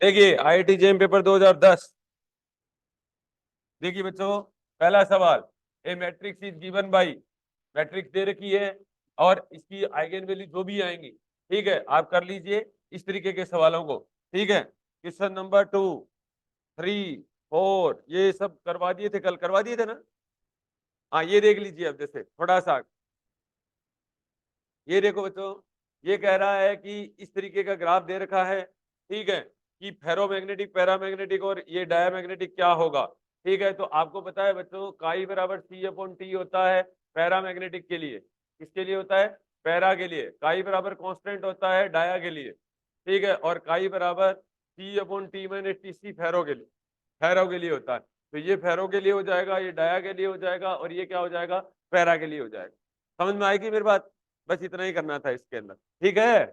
देखिए IIT JEE paper 2010। देखिए बच्चों, पहला सवाल, a matrix is given by, matrix दे रखी है और इसकी आइगन वैल्यू जो भी आएंगी, ठीक है, आप कर लीजिए इस तरीके के सवालों को। ठीक है, क्वेश्चन नंबर 2, 3, 4 ये सब करवा दिए थे, कल करवा दिए थे ना। हाँ ये देख लीजिए, अब जैसे थोड़ा सा ये देखो बच्चों, ये कह रहा है कि इस तरीके का ग्राफ दे रखा है, ठीक है, कि फेरोमैग्नेटिक, पैरामैग्नेटिक और ये डायमैग्नेटिक क्या होगा। ठीक है, तो आपको पता है बच्चों, काई बराबर सी अपॉन टी होता है पैरामैग्नेटिक के लिए। किसके लिए होता है? पैरा के लिए। काई बराबर कांस्टेंट होता है डाया के लिए। ठीक है, और काई बराबर C upon T minus T C ferro के लिए, फेरो के लिए होता है। तो ये फेरो के लिए हो जाएगा, ये डाया के लिए हो जाएगा, और ये क्या हो जाएगा? पैरा के लिए हो जाएगा। समझ में आएगी मेरी बात? बस इतना ही करना था इसके अंदर। ठीक है,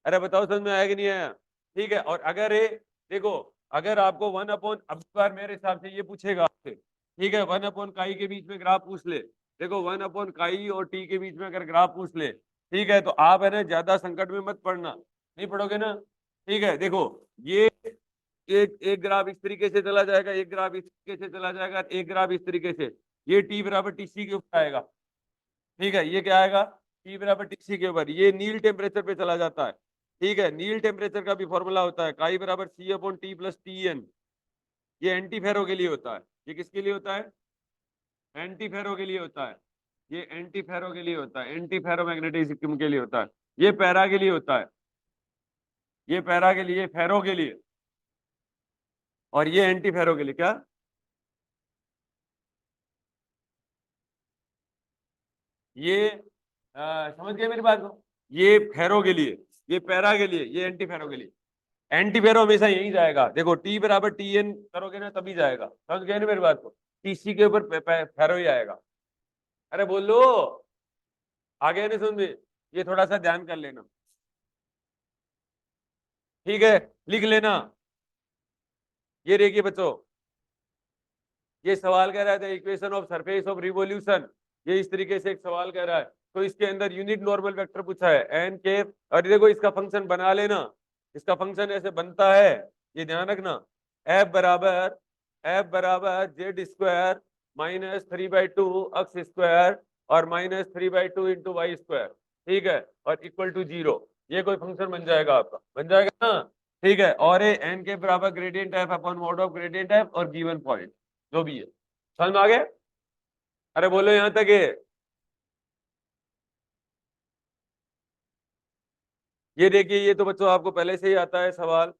अरे बताओ समझ में आया कि नहीं आया? ठीक है, और अगर ये देखो, अगर आपको 1 अपॉन, अब की बार मेरे हिसाब से ये पूछेगा आपसे, ठीक है, 1 अपॉन काई के बीच में ग्राफ पूछ ले। देखो 1 अपॉन काई और टी के बीच में अगर ग्राफ पूछ ले, ठीक है, तो आप है ना ज्यादा संकट में मत पड़ना, नहीं पढ़ोगे ना। ठीक है, देखो ये एक एक ग्राफ इस तरीके से चला जाएगा, एक ग्राफ इस तरीके से चला जाएगा, एक ग्राफ इस तरीके से, ये टी बराबर टी सी के ऊपर आएगा। ठीक है, ये क्या आएगा? टी बराबर टीसी के ऊपर, ये नील टेम्परेचर पे चला जाता है। ठीक है, नील टेम्परेचर का भी फॉर्मूला होता है काई बराबर C upon T plus T N. ये एंटी फेरो के लिए होता है। ये किसके लिए होता है? एंटी फेरो के लिए होता है। ये एंटी फेरो के लिए होता है, एंटी फेरो मैग्नेटिज्म के लिए होता है। ये पैरा के लिए होता है, ये पैरा के लिए, फेरो के लिए, और ये एंटी फेरो के लिए। क्या? ये समझ गए मेरी बात को? ये फेरो के लिए, ये पैरा के लिए, ये एंटी फेरो के लिए। एंटी फेरो हमेशा यही जाएगा। देखो टी बराबर टी एन करोगे ना तभी जाएगा। समझ गए ना मेरी बात को? टीसी के ऊपर फेरो ही आएगा। अरे बोलो, आगे नहीं समझ में? ये थोड़ा सा ध्यान कर लेना। ठीक है, लिख लेना। ये देखिए बच्चों, ये सवाल कह रहा था equation of surface of revolution, ये इस तरीके से एक सवाल कह रहा है। तो इसके अंदर यूनिट नॉर्मल वेक्टर पूछा है एन के, और देखो इसका फंक्शन बना लेना। इसका फंक्शन ऐसे बनता है, ये ध्यान रखना, एफ बराबर Z square minus 3/2 x square और माइनस 3/2 इंटू वाई स्क्वायर। ठीक है, और इक्वल टू 0। ये कोई फंक्शन बन जाएगा आपका, बन जाएगा ना। ठीक है, और ये एन के बराबर gradient F upon mod of gradient F और गिवन पॉइंट जो भी है। समझ में आ गया? अरे बोलो यहां तक है। ये देखिए, ये तो बच्चों आपको पहले से ही आता है सवाल,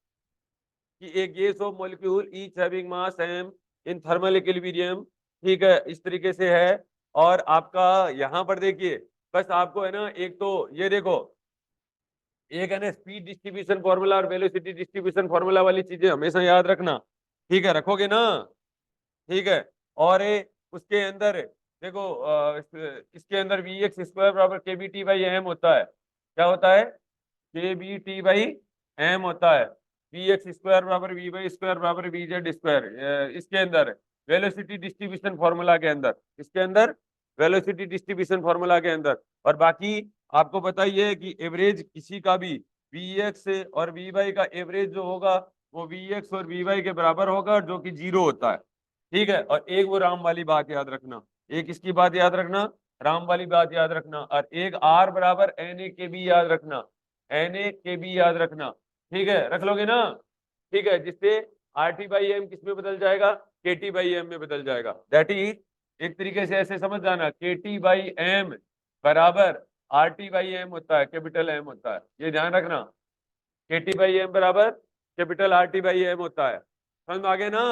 कि एक gas of molecule each having mass M in thermal equilibrium. ठीक है, इस तरीके से है। और आपका यहाँ पर देखिए, बस आपको है ना, एक तो ये देखो, एक है ना स्पीड डिस्ट्रीब्यूशन फॉर्मूला और वेलोसिटी डिस्ट्रीब्यूशन फॉर्मूला वाली चीजें हमेशा याद रखना। ठीक है, रखोगे ना? ठीक है, और उसके अंदर देखो, इसके अंदर वी एक्स स्क्वायर बराबर के बी टी बाई एम होता है। क्या होता है? के बी टी बाई एम होता है। वी एक्स स्क्वायर बराबर वी वाई स्क्वायर बराबर वी जेड स्क्वायर, इसके अंदर वेलोसिटी डिस्ट्रीब्यूशन फॉर्मूला के अंदर, इसके अंदर वेलोसिटी डिस्ट्रीब्यूशन फॉर्मूला के अंदर। और बाकी आपको पता ही है कि एवरेज किसी का भी वी एक्स और वी वाई का एवरेज जो होगा वो वी एक्स और वी वाई के बराबर होगा, जो कि 0 होता है। ठीक है, और एक वो राम वाली बात याद रखना, एक इसकी बात याद रखना, राम वाली बात याद रखना, और एक आर बराबर एन ए के बी याद रखना, एन ए के बी याद रखना। ठीक है, रख लोगे ना? ठीक है, जिससे आर टी बाई एम किस में बदल जाएगा? के टी बाई एम में बदल जाएगा। दैट इज, एक तरीके से ऐसे समझ जाना, के टी बाई एम बराबर आर टी बाई एम होता है, कैपिटल एम होता है, ये ध्यान रखना। के टी बाई एम बराबर capital R T by M होता है। समझ में आ गया ना?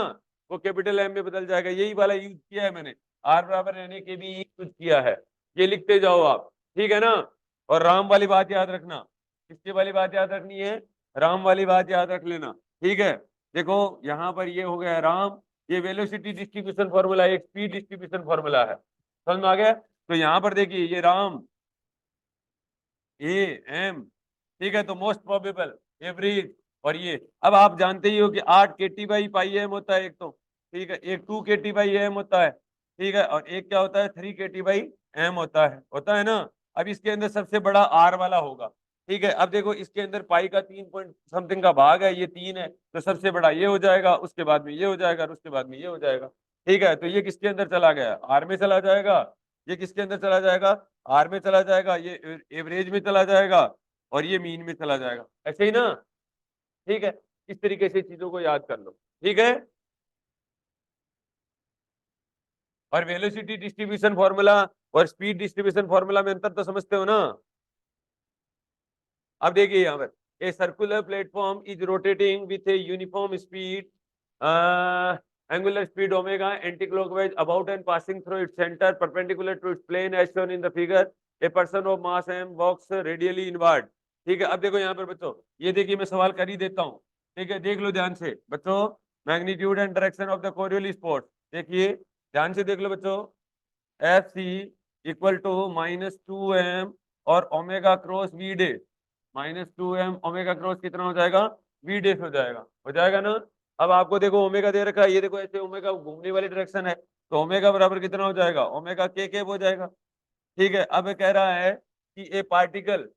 वो कैपिटल एम में बदल जाएगा, यही वाला यूज किया है मैंने, आर बराबर रहने के भी यूज किया है। ये लिखते जाओ आप, ठीक है ना? और राम वाली बात याद रखना। किसकी वाली बात याद रखनी है? राम वाली बात याद रख लेना। ठीक है, देखो यहाँ पर ये हो गया राम, ये वेलोसिटी डिस्ट्रीब्यूशन फॉर्मूला, एक स्पीड डिस्ट्रीब्यूशन फॉर्मूला है। समझ में आ गया? तो यहाँ पर देखिए, ये राम, ए, एम, ठीक है, तो मोस्ट प्रोबेबल, एवरेज, और ये अब आप जानते ही हो कि 8 के टी बाई पाई एम होता है एक तो। ठीक है, एक 2 के टी बाई एम होता है। ठीक है, और एक क्या होता है? 3 के टी बाई एम होता है ना? अब इसके अंदर सबसे बड़ा आर वाला होगा। ठीक है, अब देखो इसके अंदर पाई का 3 पॉइंट समथिंग का भाग है, ये 3 है, तो सबसे बड़ा ये हो जाएगा, उसके बाद में ये हो जाएगा और उसके बाद में ये हो जाएगा। ठीक है, तो ये किसके अंदर चला गया, आर में चला जाएगा, ये किसके अंदर चला जाएगा, आर में चला जाएगा, ये एवरेज में चला जाएगा और ये मीन में चला जाएगा, ऐसे ही ना। ठीक है, इस तरीके से चीजों को याद कर लो। ठीक है, और वेलोसिटी डिस्ट्रीब्यूशन फॉर्मूला और स्पीड डिस्ट्रीब्यूशन फॉर्मूला में अंतर तो समझते हो ना। अब देखिए यहाँ पर, ए circular platform is rotating with a uniform speed, angular speed omega anti-clockwise about and passing through its center perpendicular to its plane as shown in the figure. A person of mass m walks radially inward. ठीक है, अब देखो यहाँ पर बच्चों, ये देखिए मैं सवाल कर ही देता हूँ। ठीक है, देख लो ध्यान से बच्चों, magnitude and direction of the Coriolis force, देखिए ध्यान से देख लो बच्चों, F C equal to -2m और ओमेगा क्रॉस वी डे, -2m ओमेगा क्रॉस कितना हो जाएगा, वी डे हो जाएगा, हो जाएगा ना। अब आपको देखो ओमेगा दे रखा है, ये देखो ऐसे ओमेगा घूमने वाली डायरेक्शन है, तो ओमेगा बराबर कितना हो जाएगा, ओमेगा के कैप हो जाएगा। ठीक है, अब ये कह रहा है कि a particle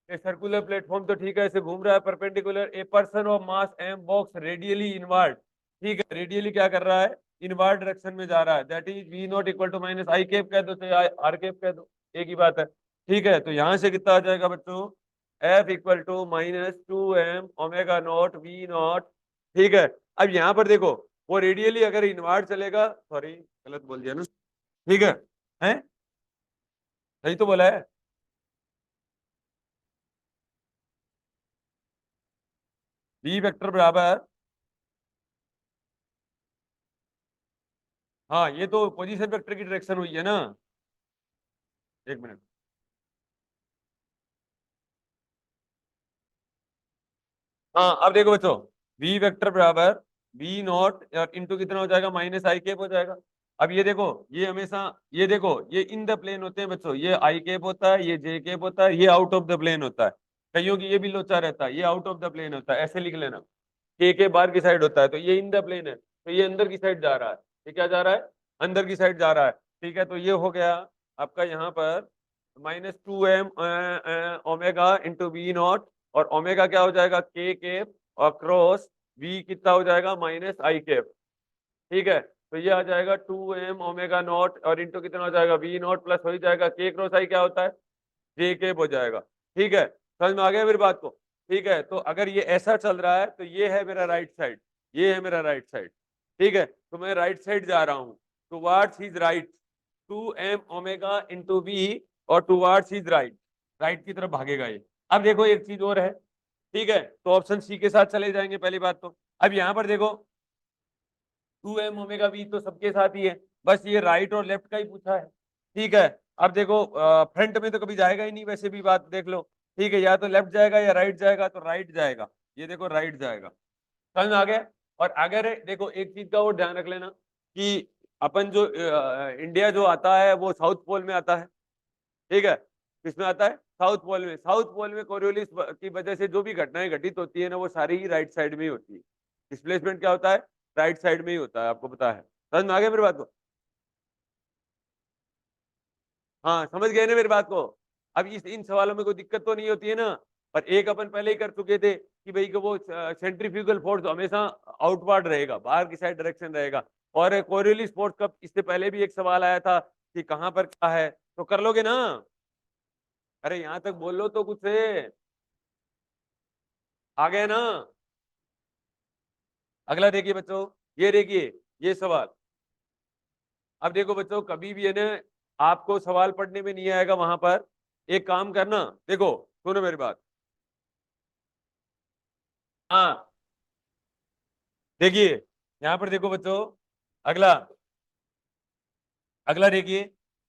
a circular platform, तो ठीक है ऐसे घूम रहा है perpendicular, a person of mass M walks radially inward. ठीक है, रेडियली क्या कर रहा है, इनवर्ड डायरेक्शन में जा रहा है, that is V not equal to minus I cap कह दो चाहे आर कैप कह दो, एक ही बात है। ठीक है, तो यहां से कितना आ जाएगा बच्चों, F equal to -2m omega not V not. ठीक है, अब यहाँ पर देखो, वो रेडियली अगर इनवर्ड चलेगा, सॉरी गलत बोल दिया ना, ठीक है सही तो बोला है, बी वेक्टर बराबर, हाँ ये तो पोजीशन वेक्टर की डायरेक्शन हुई है ना, एक मिनट, हाँ अब देखो बच्चों, v वेक्टर बराबर v नॉट और इंटू कितना हो जाएगा, माइनस आई कैप हो जाएगा। अब ये देखो, ये हमेशा, ये देखो ये इन द प्लेन होते हैं बच्चों, ये आई कैप होता है, ये जे कैप होता है, ये आउट ऑफ द प्लेन होता है, कईयों की ये भी लोचा रहता है, ये आउट ऑफ द प्लेन होता है, ऐसे लिख लेना, के बाहर की साइड होता है, तो ये इन द प्लेन है, तो ये अंदर की साइड जा रहा है, ये क्या जा रहा है, अंदर की साइड जा रहा है। ठीक है, तो ये हो गया आपका यहाँ पर -2m omega into V not, और ओमेगा क्या हो जाएगा, के केप, और क्रॉस वी कितना हो जाएगा, -आई केप। ठीक है, तो ये आ जाएगा 2m ओमेगा नॉट और इंटू कितना हो जाएगा, वी नॉट प्लस हो ही जाएगा के क्रॉस आई क्या होता है, जे केप हो जाएगा। ठीक है, समझ में आ गया मेरी बात को। ठीक है, तो अगर ये ऐसा चल रहा है तो ये है मेरा राइट साइड, ये है मेरा राइट साइड। ठीक है, तो मैं राइट साइड जा रहा हूँ, towards his right, 2m omega into V, और टुवार्ड्स हिज राइट, राइट की तरफ भागेगा ये। अब देखो एक चीज और है, ठीक है, तो ऑप्शन सी के साथ चले जाएंगे पहली बात तो। अब यहाँ पर देखो 2m ओमेगा वी तो सबके साथ ही है, बस ये राइट और लेफ्ट का ही पूछा है। ठीक है, अब देखो फ्रंट में तो कभी जाएगा ही नहीं, वैसे भी बात देख लो। ठीक है, या तो लेफ्ट जाएगा या राइट जाएगा, तो राइट जाएगा, ये देखो राइट जाएगा, समझ में आ गया। और अगर देखो एक चीज का और ध्यान रख लेना कि अपन जो इंडिया जो आता है वो साउथ पोल में आता है। ठीक है, किसमें आता है, साउथ पोल में, साउथ पोल में कोरियोलिस की वजह से जो भी घटनाएं घटित होती है ना, वो सारी ही राइट साइड में ही होती है, डिस्प्लेसमेंट क्या होता है, राइट साइड में ही होता है, आपको पता है, समझ में आ गया मेरी बात को। हाँ समझ गए ना मेरी बात को। अब इस इन सवालों में कोई दिक्कत तो नहीं होती है ना, पर एक अपन पहले ही कर चुके थे कि भाई को वो सेंट्रीफ्यूगल फोर्स हमेशा आउटवर्ड रहेगा, बाहर की साइड डायरेक्शन रहेगा। और कोरियोलिस फोर्स का इससे पहले भी एक सवाल आया था कि कहाँ पर क्या है, तो कर लोगे ना, अरे यहाँ तक बोल लो तो कुछ से आ गए ना। अगला देखिए बच्चों, ये देखिए ये सवाल, अब देखो बच्चों कभी भी है ना, आपको सवाल पढ़ने में नहीं आएगा वहां पर, एक काम करना, देखो सुनो मेरी बात, हाँ देखिए यहाँ पर देखो बच्चों, अगला, अगला देखिए,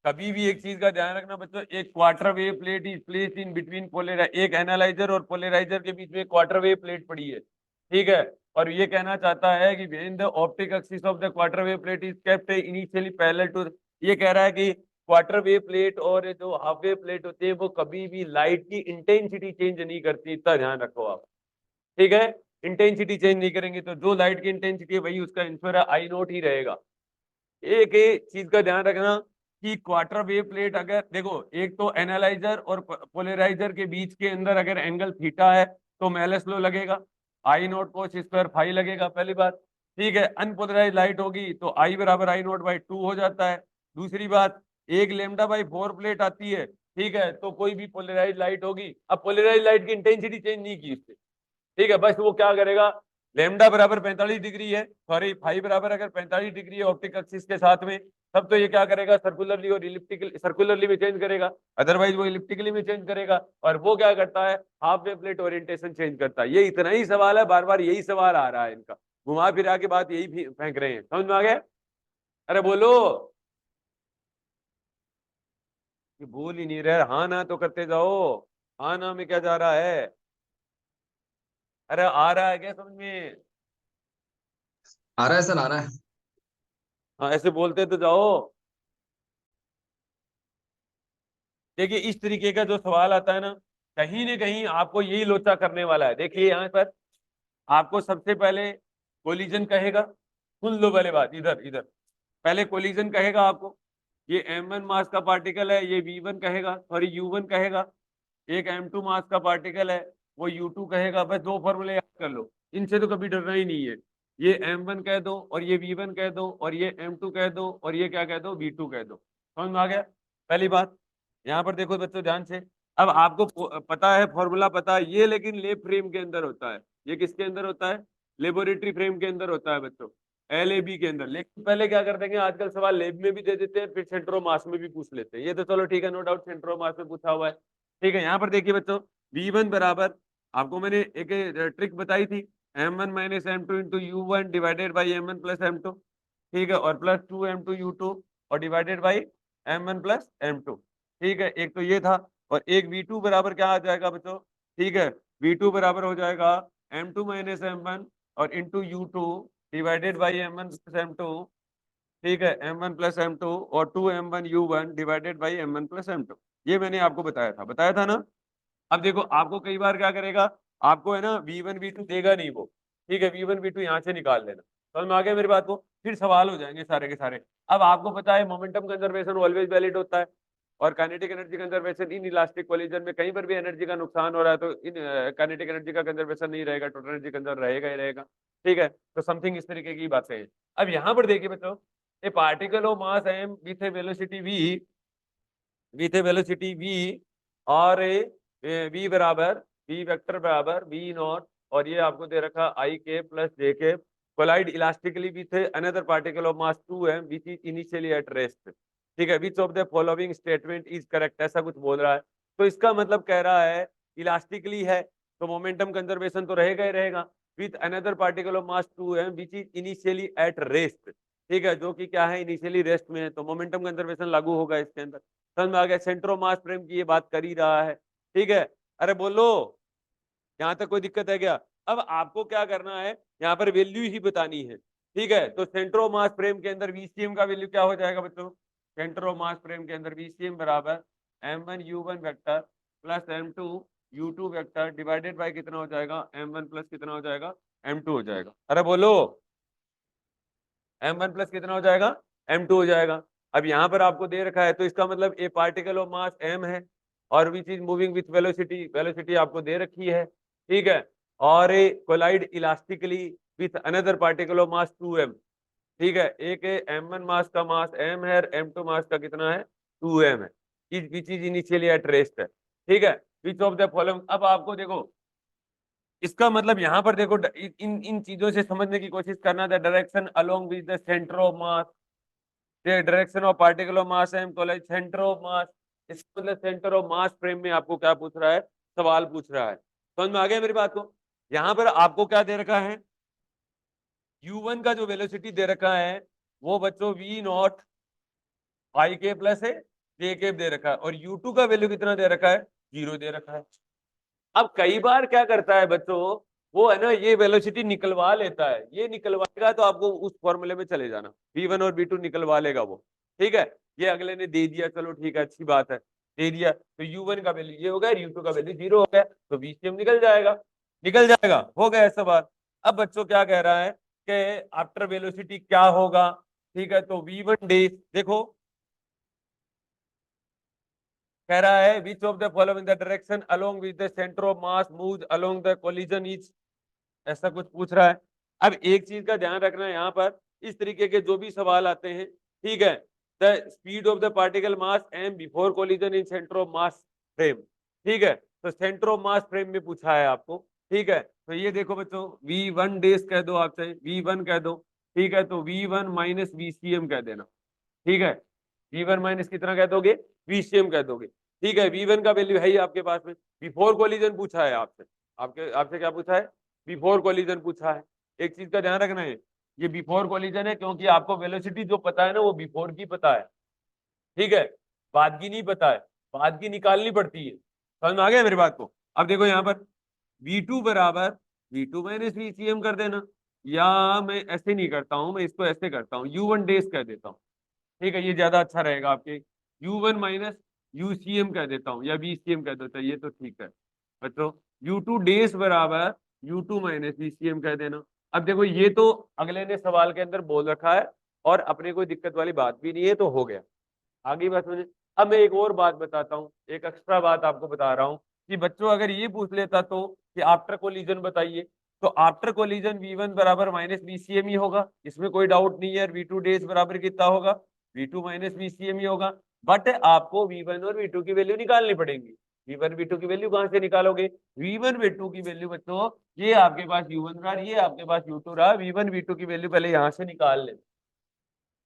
कभी भी एक चीज का ध्यान रखना बच्चों, एक quarter wave plate is placed in between polarizer, एक एनालाइजर और पोलराइजर के बीच में क्वार्टर वेव प्लेट पड़ी है। ठीक है, और ये कहना चाहता है कि when the optic axis of the quarter wave plate is kept initially parallel to, ये कह रहा है कि क्वार्टर वेव प्लेट और जो हाफ वेव प्लेट होती है वो कभी भी लाइट की इंटेंसिटी चेंज नहीं करती, इतना ध्यान रखो आप। ठीक है, इंटेंसिटी चेंज नहीं करेंगे, तो जो लाइट की इंटेंसिटी है वही उसका आंसर है, आई नोट ही रहेगा। एक ही चीज का ध्यान रखना कि क्वार्टर वेव प्लेट अगर देखो, एक तो एनालाइजर और पोलराइजर के बीच के अंदर अगर एंगल थीटा है तो मेलस लो लगेगा, आई नॉट कोस स्क्वायर फाई लगेगा, पहली बात। ठीक है, अनपोलराइज लाइट होगी तो आई बराबर आई नॉट बाई 2 हो जाता है। दूसरी बात, एक लेमडा बाई 4 प्लेट आती है, ठीक है, तो कोई भी पोलराइज लाइट होगी, अब पोलराइज लाइट की इंटेंसिटी चेंज नहीं की इससे, ठीक है, बस वो क्या करेगा, लेमडा बराबर 45 डिग्री है, सॉरी फाई बराबर अगर 45 डिग्री है ऑप्टिक एक्सिस के साथ में, तब तो ये क्या करेगा, सर्कुलरली और इलिप्टिकल, सर्कुलरली में चेंज करेगा, अदरवाइज वो इलिप्टिकली में चेंज करेगा। और वो क्या करता है, half wave plate orientation change करता है। ये इतना ही सवाल है, बार बार यही सवाल आ रहा है इनका, घुमा फिरा के बात यही फेंक रहे हैं, समझ में आ गया? अरे बोलो, ये बोल ही नहीं रहे, हाँ ना तो करते जाओ, हाँ ना में क्या जा रहा है? अरे आ रहा है क्या समझ में? आ रहा है सर, आ रहा है। हाँ ऐसे बोलते तो जाओ। देखिए इस तरीके का जो सवाल आता है ना कहीं आपको यही लोचा करने वाला है। देखिए यहाँ पर आपको सबसे पहले कोलिजन कहेगा, सुन लो पहले बात, इधर इधर पहले कोलिजन कहेगा आपको, ये m1 मास का पार्टिकल है, ये v1 कहेगा, सॉरी u1 कहेगा, एक m2 मास का पार्टिकल है, वो u2 कहेगा। बस दो फॉर्मूले याद कर लो, इनसे तो कभी डरना ही नहीं है। ये m1 कह दो और ये v1 कह दो और ये m2 कह दो और ये क्या कह दो, v2 कह दो। समझ में आ गया? पहली बात, यहाँ पर देखो बच्चों ध्यान से, अब आपको पता है फॉर्मूला पता है ये, लेकिन लेब फ्रेम के अंदर होता है। ये किसके अंदर होता है? लेबोरेटरी फ्रेम के अंदर होता है बच्चों, LAB के अंदर। लेकिन पहले क्या कर देंगे, आजकल सवाल लेब में भी दे देते हैं, फिर सेंट्रो मास में भी पूछ लेते हैं। ये तो चलो ठीक है, नो डाउट सेंट्रो मास में पूछा हुआ है। ठीक है, यहाँ पर देखिए बच्चों, v1 बराबर, आपको मैंने एक ट्रिक बताई थी, m1 minus m2 into u1 divided by m1 plus m2, ठीक है, और प्लस 2m2 u2 और divided by m1 plus m2। ठीक है, एक तो ये था, और एक v2 बराबर क्या आ जाएगा बच्चों, ठीक है, v2 बराबर हो जाएगा m2 माइनस m1 और into u2 divided by m1 plus m2, ठीक है, m1 प्लस m2 और 2m1 u1 divided by m1 plus m2। ये मैंने आपको बताया था ना। अब देखो आपको कई बार क्या करेगा, आपको है ना v1 v2 देगा नहीं वो, ठीक है, v1 v2 यहाँ से निकाल लेना। समझ में आ गया मेरी बात को? फिर सवाल हो जाएंगे सारे के सारे। अब आपको पता है मोमेंटम कंजर्वेशन ऑलवेज वैलिड होता है, और kinetic energy conservation in elastic collision में कहीं पर भी एनर्जी का नुकसान हो रहा है तो इन काइनेटिक एनर्जी का कंजर्वेशन नहीं रहेगा, टोटल एनर्जी कंजर्व रहेगा ही रहेगा। ठीक है, तो समथिंग इस तरीके की बातें हैं। अब यहाँ पर देखिए बच्चों, a particle of mass m with a velocity v और v बराबर v वेक्टर बराबर v नॉट, और ये आपको दे रखा i के प्लस j के, collide elastically with another particle of mass 2m which is initially at rest. ठीक है, which of the following statement is correct, ऐसा कुछ बोल रहा है। तो इसका मतलब कह रहा है इलास्टिकली है तो मोमेंटम कंजर्वेशन तो रहेगा ही रहेगा, with another particle of mass 2m which is initially at rest. ठीक है, जो कि क्या है, इनिशियली रेस्ट में है, तो मोमेंटम कंजर्वेशन लागू होगा इसके अंदर। समझ में आ गया? सेंट्रो मास फ्रेम की ये बात कर ही रहा है। ठीक है, अरे बोलो, यहाँ तक कोई दिक्कत है क्या? अब आपको क्या करना है, यहाँ पर वैल्यू ही बतानी है। ठीक है, तो सेंट्रो मास फ्रेम के अंदर VCM का वैल्यू क्या हो जाएगा बच्चों? सेंट्रो मास फ्रेम के अंदर VCM बराबर m1 u1 vector plus m2 u2 vector divided by कितना हो जाएगा, m1 प्लस कितना हो जाएगा, m2 हो जाएगा। अरे बोलो, m1 प्लस कितना हो जाएगा, m2 हो जाएगा। अब यहाँ पर आपको दे रखा है तो इसका मतलब a particle of mass m है और which is moving with velocity, velocity आपको दे रखी है। ठीक है, और a collide elastically with another particle of mass 2m। ठीक है, एक m1 मास का मास m है और m2 मास का कितना है, 2m है, विच इज इनिशियली एट रेस्ट है। ठीक है, विच ऑफ द फॉलोइंग, अब आपको देखो इसका मतलब यहाँ पर देखो, इन इन चीजों से समझने की कोशिश करना, the direction along with the centre of mass, the direction of particle of mass m college centre of mass. इसका मतलब सेंटर ऑफ मास फ्रेम में आपको क्या पूछ रहा है, सवाल पूछ रहा है। समझ में आ गया मेरी बात को? यहाँ पर आपको क्या दे रखा है, u1 का जो वेलोसिटी दे रखा है वो बच्चों v नॉट आई के प्लस है जे के दे रखा है, और u2 का वैल्यू कितना दे रखा है, 0 दे रखा है। अब कई बार क्या करता है बच्चों, वो है ना ये वेलोसिटी निकलवा लेता है, ये निकलवाएगा तो आपको उस फॉर्मूले में चले जाना, v1 और v2 निकलवा लेगा वो। ठीक है, ये अगले ने दे दिया, चलो ठीक है, अच्छी बात है, दे दिया तो u1 का वैल्यू ये हो गया, u2 का वैल्यू 0 हो गया, तो VCM निकल जाएगा, निकल जाएगा, हो गया सवाल। अब बच्चों क्या कह रहा है कि आफ्टर वेलोसिटी क्या होगा? ठीक है, तो v1 डेज देखो, कह रहा है which of the following the direction along with the centre of mass moves along the collision is, ऐसा कुछ पूछ रहा है। अब एक चीज का ध्यान रखना है यहाँ पर, इस तरीके के जो भी सवाल आते हैं, ठीक है, the speed of the particle mass m before collision in centre of mass frame, ठीक है, तो सेंटर ऑफ मास फ्रेम में पूछा है आपको, ठीक है। तो ये देखो बच्चों, v1 डेज कह दो, आपसे v1 कह दो, ठीक है, तो v1 माइनस VCM कह देना, ठीक है, v1 माइनस कितना कह दोगे, VCM कह दोगे, ठीक है। v1 का वैल्यू है ही आपके पास में, बिफोर कोलिजन पूछा है आपसे, आपके आपसे क्या पूछा है, बिफोर कोलिजन पूछा है। एक चीज का ध्यान रखना है, ये बिफोर कोलिजन है क्योंकि आपको वेलोसिटी जो पता है ना वो बिफोर की पता है, ठीक है, बाद की नहीं पता है, बाद की निकालनी पड़ती है। समझ में आ गया मेरी बात को। अब देखो यहाँ पर v2 बराबर v2 माइनस VCM कर देना, या मैं ऐसे नहीं करता हूं, मैं इसको ऐसे करता हूँ, u1 डेज कह देता हूँ, ठीक है, ये ज्यादा अच्छा रहेगा आपके, u1 माइनस UCM कह देता हूँ, या VCM कह देता हूँ, ये तो ठीक है बच्चों। u2 डेज बराबर u2 माइनस VCM कह देना। अब देखो ये तो अगले ने सवाल के अंदर बोल रखा है और अपने कोई दिक्कत वाली बात भी नहीं है, तो हो गया, आगे बात समझे। अब मैं एक और बात बताता हूँ, एक एक्स्ट्रा बात आपको बता रहा हूँ कि बच्चों अगर ये पूछ लेता तो कि आफ्टर कोलिजन बताइए, तो आफ्टर कोलिजन v1 बराबर माइनस VCM ही होगा, इसमें कोई डाउट नहीं है। v2 डेज बराबर कितना होगा, v2 माइनस VCM ही होगा। बट आपको v1 और v2 की वैल्यू निकालनी पड़ेगी। v1 v2 की वैल्यू कहां से निकालोगे, v1 v2 की वैल्यू बच्चों, ये आपके पास u1 रहा, ये आपके पास u2 रहा, v1 v2 की वैल्यू पहले यहां से निकाल ले,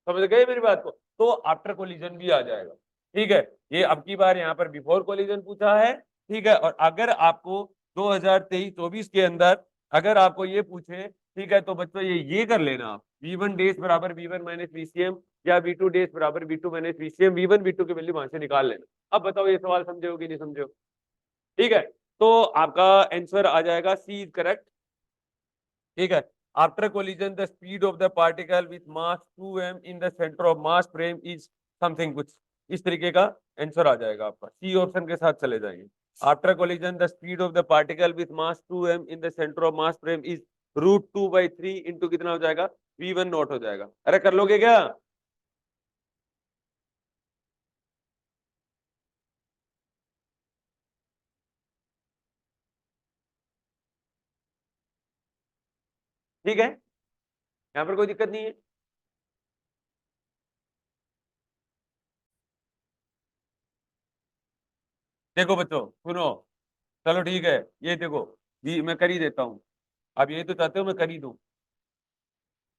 समझ गए मेरी बात को, तो आफ्टर कोलिजन भी आ जाएगा, ठीक है। ये अब की बार यहाँ पर बिफोर कोलिजन पूछा है, ठीक है। और अगर आपको 2023-24 के अंदर अगर आपको ये पूछे, ठीक है, तो बच्चों ये कर लेना आप, v1 डेज बराबर v1 माइनस VCM, या v2 डेज बराबर v2 minus VCM, v1 v2 की वैल्यू वहां से निकाल लेना। अब बताओ ये सवाल समझे हो कि नहीं समझे हो, ठीक है। तो आपका आंसर आ जाएगा, सी इज करेक्ट, ठीक है। After collision the speed of the particle with mass 2m in the centre of mass frame is something, कुछ इस तरीके का आंसर आ जाएगा आपका, सी ऑप्शन के साथ चले जाएंगे। After collision the speed of the particle with mass 2m in the centre of mass frame is √2/3 into कितना हो जाएगा, v1 नॉट हो जाएगा। अरे कर लोगे क्या, ठीक है, यहाँ पर कोई दिक्कत नहीं है। देखो बच्चों सुनो, चलो ठीक है, ये देखो मैं कर ही देता हूँ, अब ये तो चाहते हो मैं कर ही दूं।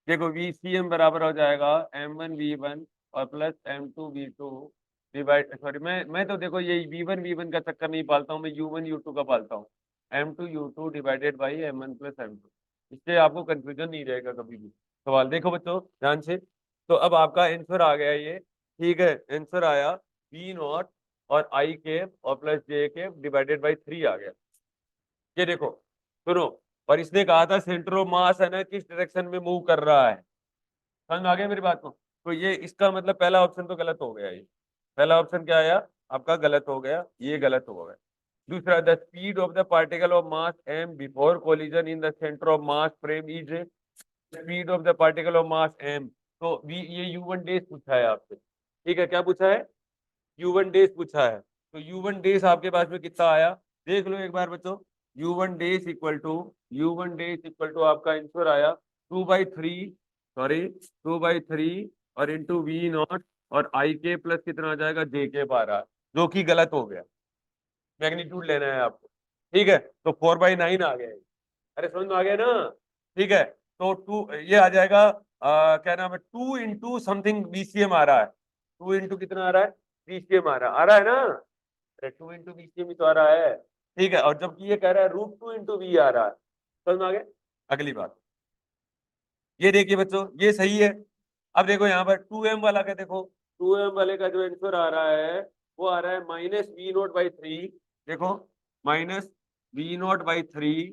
देखो VCM बराबर हो जाएगा m1v1 और प्लस m2v2 डिवाइड, सॉरी मैं तो देखो ये v1 का चक्कर नहीं पालता हूँ, मैं u1 u2 का पालता हूँ, m2 u2 divided by m1 plus m2, इससे आपको कंफ्यूजन नहीं रहेगा कभी भी। सवाल देखो बच्चों ध्यान से, तो अब आपका आंसर आ गया ये, ठीक है, आंसर आया v0 और i केप और plus j cap divided by 3 आ गया। ये देखो सुनो, और इसने कहा था सेंटर ऑफ मास है ना किस डायरेक्शन में मूव कर रहा है, समझ में आ गया मेरी बात को। तो ये इसका मतलब पहला ऑप्शन तो गलत हो गया, ये पहला ऑप्शन क्या आया आपका, गलत हो गया, ये गलत हो गया। दूसरा, the speed of the particle of mass m before collision in the centre of mass frame is speed of the particle of mass m, तो ये u1 डेज पूछा है आपसे, ठीक है, क्या पूछा है, u1 डेज पूछा है, तो u1 डेज आपके पास में कितना आया, देख लो एक बार बच्चों, u1 डेज इक्वल टू आपका आंसर आया 2/3, सॉरी 2/3 और इंटू v0 और i के प्लस कितना आ जाएगा, j के बार आ, जो कि गलत हो गया, मैग्नीट्यूड लेना है आपको, ठीक है, तो 4/9 आ गया है। अरे समझ में आ गया ना, ठीक है, तो टू ये आ जाएगा, क्या नाम है, 2 इंटू समथिंग VCM आ रहा है, 2 इंटू कितना आ रहा है, VCM आ रहा है ना, अरे 2 इंटू VCM ही तो आ रहा है, ठीक है, और जबकि ये कह रहा है √2 इंटू V आ रहा है, समझ में आ गया। अगली बात, ये देखिए बच्चों ये सही है। अब देखो यहाँ पर 2m वाला का देखो, 2m वाले का जो आंसर आ रहा है वो आ रहा है -v0/3, देखो -v0/3,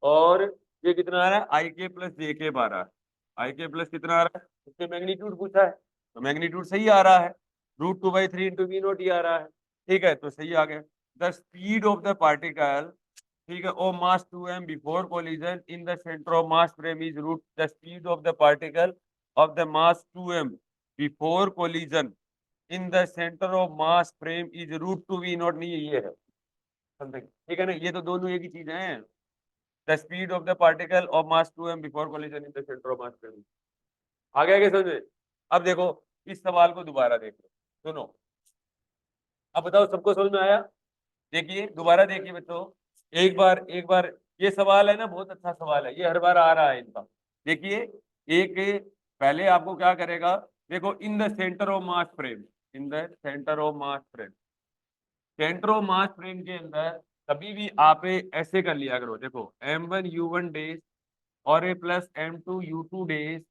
और ये कितना आ रहा है, i k plus j k आ रहा है, i k प्लस कितना आ रहा है, इसमें मैग्नीट्यूड पूछा है, तो मैग्नीट्यूड सही आ रहा है, √2/3 इंटू v0 ही आ रहा है, ठीक है, तो सही आ गया। The speed of the particle, ठीक है, of mass 2m before collision in the centre of mass frame is root the speed of the particle of the mass 2m before collision in the centre of mass frame is √2v0, नहीं ये है something, ठीक है ना, ये तो दोनों एक ही चीज हैं। The speed of the particle of mass 2m before collision in the centre of mass frame. आ गया क्या समझ में? अब देखो इस सवाल को दोबारा देख लो, सुनो, अब बताओ सबको समझ में आया? देखिए दोबारा देखिए बच्चों, एक बार ये सवाल है ना, बहुत अच्छा सवाल है, ये हर बार आ रहा है इनका। देखिए एक पहले आपको क्या करेगा, देखो इन the centre of mass frame, in the centre of mass frame, centre of mass frame के अंदर कभी भी आप ऐसे कर लिया करो, देखो m1u1 डेज और a plus m2u2 dash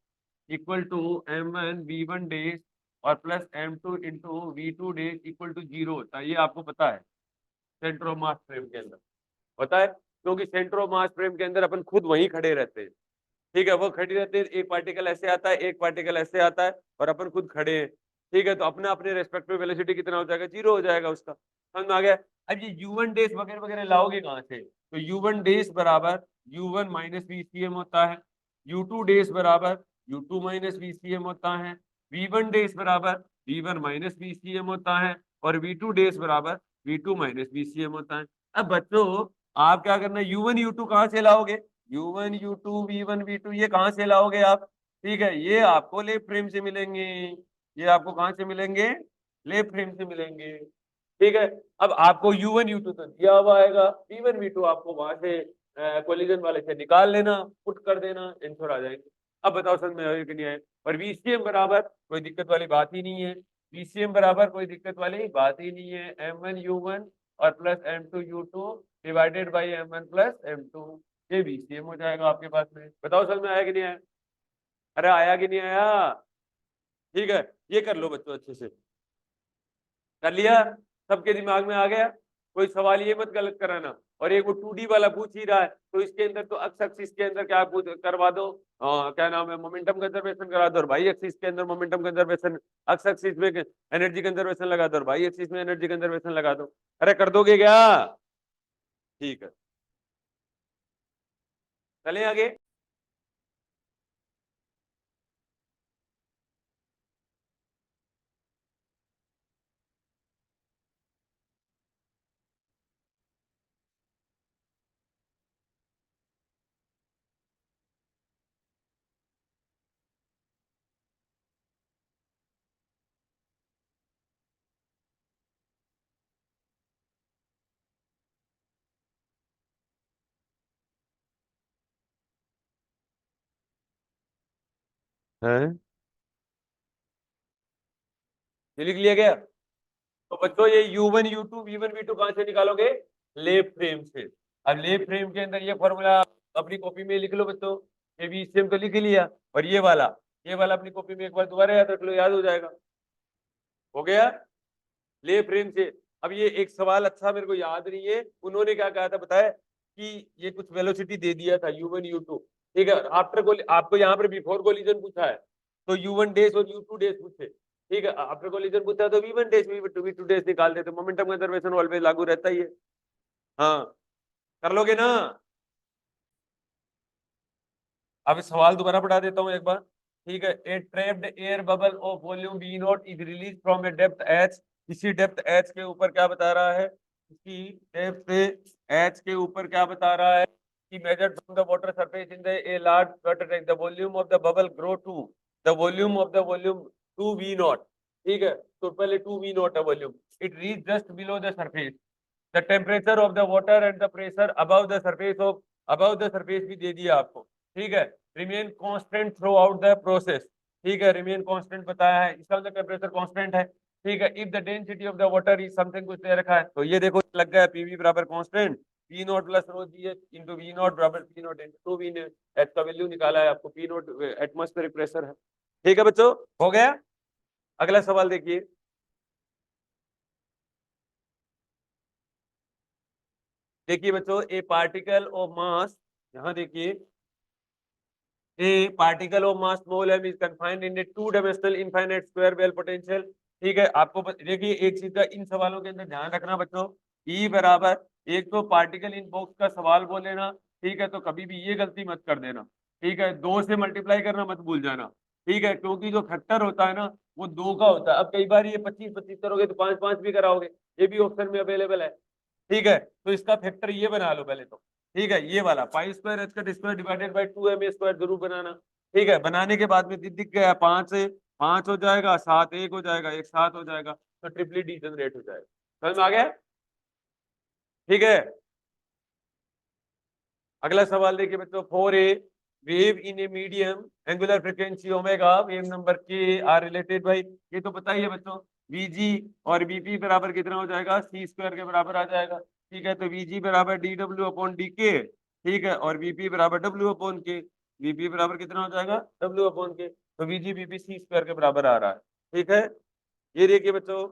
equal to m1v1 dash और plus m2 into v2 dash equal to 0 होता है, ये आपको पता है सेंटर ऑफ मास फ्रेम के अंदर होता है, क्योंकि सेंटर ऑफ मास फ्रेम के अंदर अपन खुद वहीं खड़े रहते हैं, ठीक है, वो खड़ी रहती है, एक पार्टिकल ऐसे आता है, एक पार्टिकल ऐसे आता है और अपन खुद खड़े हैं, ठीक है, तो अपने अपने रेस्पेक्टिव वेलोसिटी कितना हो जाएगा, 0 हो जाएगा उसका, समझ में आ गया? अब ये u1 डेज वगैरह वगैरह लाओगे कहाँ से, तो u1 डेज बराबर u1 माइनस VCM होता है, u2 डेज बराबर u2 माइनस VCM होता है, v1 डेज बराबर v1 माइनस VCM होता है और v2 डेज बराबर v2 माइनस VCM होता है। अब बच्चों आप क्या करना है, u1 u2 कहाँ से लाओगे, u1 u2 v1 v2 ये कहाँ से लाओगे आप, ठीक है, ये आपको लेफ्ट फ्रेम से मिलेंगे, ये आपको कहाँ से मिलेंगे, लेफ्ट फ्रेम से मिलेंगे, ठीक है। अब आपको u1 u2 तो दिया हुआ आएगा, v1 v2 आपको वहां से कोलिजन वाले से निकाल लेना, पुट कर देना, आंसर आ जाएंगे। अब बताओ समझ में आया कि नहीं आया? और VCM बराबर कोई दिक्कत वाली बात ही नहीं है, VCM बराबर कोई दिक्कत वाली बात ही नहीं है, m1u1 और plus m2u2 divided by m1 plus m2, ये VCM हो जाएगा आपके पास में। बताओ समझ में आया कि नहीं आया? अरे आया कि नहीं आया? ठीक है, ये कर लो बच्चों, अच्छे से कर लिया, सबके दिमाग में आ गया, कोई सवाल ये मत गलत कराना। और एक वो 2D वाला पूछ ही रहा है, तो इसके अंदर तो एक्स एक्सिस के अंदर क्या पूछ करवा दो, क्या नाम है, मोमेंटम कंजर्वेशन करा दो, और वाई एक्सिस के अंदर मोमेंटम कंजर्वेशन, एक्स एक्सिस में एनर्जी कंजर्वेशन लगा दो और वाई एक्सिस में एनर्जी कंजर्वेशन लगा दो। अरे कर दोगे क्या? ठीक है, चले आगे। हैं? ये लिख लिया गया? तो बच्चों ये u1 u2 v1 v2 कहां से निकालोगे, लेफ्ट फ्रेम से। अब लेफ्ट फ्रेम के अंदर ये फॉर्मूला अपनी कॉपी में लिख लो बच्चों, ये VCM तो लिख ही लिया, और ये वाला अपनी कॉपी में एक बार दोबारा याद रख लो, याद हो जाएगा। हो गया लेफ्ट फ्रेम से। अब ये एक सवाल अच्छा मेरे को याद नहीं है, उन्होंने क्या कहा था बताया, कि ये कुछ वेलोसिटी दे दिया था u1 u2, ठीक है, आफ्टर आपको यहाँ पर बिफोर कोलिजन पूछा है, तो u1 डेज और u2 डेज पूछे, ठीक है, आफ्टर कोलिजन पूछा तो v1 डेज v2 डेज निकाल देते, मोमेंटम कंजर्वेशन ऑलवेज लागू रहता ही है। हाँ, कर लोगे ना? अब इस सवाल दोबारा पढ़ा देता हूँ एक बार, ठीक है। A trapped air bubble of volume V naught is release from a depth h, इसी डेप्थ h के ऊपर क्या बता रहा है, इसी डेप्थ h के ऊपर क्या बता रहा है कि measured from the water surface in the a large water tank the volume of the bubble grow to the volume of the volume 2v naught, ठीक है, तो पहले 2v नॉट है volume, it reach just below the surface, the temperature of the water and the pressure above the surface of, above the surface भी दे दिया आपको, ठीक है, remain constant throughout the process, ठीक है, रिमेन कांस्टेंट बताया है, इसका मतलब टेम्परेचर कांस्टेंट है, ठीक है, if the density of the water is something कुछ दे रखा है, तो ये देखो लग गया पीवी बराबर constant P naught plus rho G H into V naught बराबर P naught into two V H का वैल्यू निकाला है आपको, पी नॉट एटमॉस्फेरिक प्रेशर है, ठीक है बच्चों, हो गया। अगला सवाल देखिए, देखिए बच्चों, ए पार्टिकल ऑफ मास, यहां देखिए, a particle of mass small m is confined in a two dimensional infinite square well potential, ठीक है, आपको देखिए एक चीज का इन सवालों के अंदर ध्यान रखना बच्चों, E बराबर, एक तो पार्टिकल इन बॉक्स का सवाल बोल लेना, ठीक है, तो कभी भी ये गलती मत कर देना, ठीक है, 2 से मल्टीप्लाई करना मत भूल जाना, ठीक है, क्योंकि जो फैक्टर होता है ना वो 2 का होता है। अब कई बार ये 25-25 करोगे तो 5-5 भी कराओगे, ये भी ऑप्शन में अवेलेबल है। ठीक है, तो इसका फैक्टर ये बना लो पहले तो। ठीक है, ये वाला पाई square H cut square divided by 2 square जरूर बनाना। ठीक है, बनाने के बाद में दिख गया 5 से 5 हो जाएगा, 7 1 हो जाएगा, 1 7 हो जाएगा, तो ट्रिपली डी जनरेट हो जाएगा। समझ में आ गया? ठीक है, अगला सवाल देखिए बच्चों, 4a wave in a medium angular frequency omega wave number के आर रिलेटेड बाई, ये तो पता ही है बच्चों, vg और vp बराबर कितना हो जाएगा, सी स्क्वायर के बराबर आ जाएगा। ठीक है, तो vg बराबर डी डब्ल्यू अपॉन डी के, ठीक है, और vp बराबर डब्ल्यू अपॉन के, vp बराबर कितना हो जाएगा, डब्ल्यू अपॉन के, तो vg vp सी स्क्वायर के बराबर आ रहा है। ठीक है, ये देखिए बच्चों,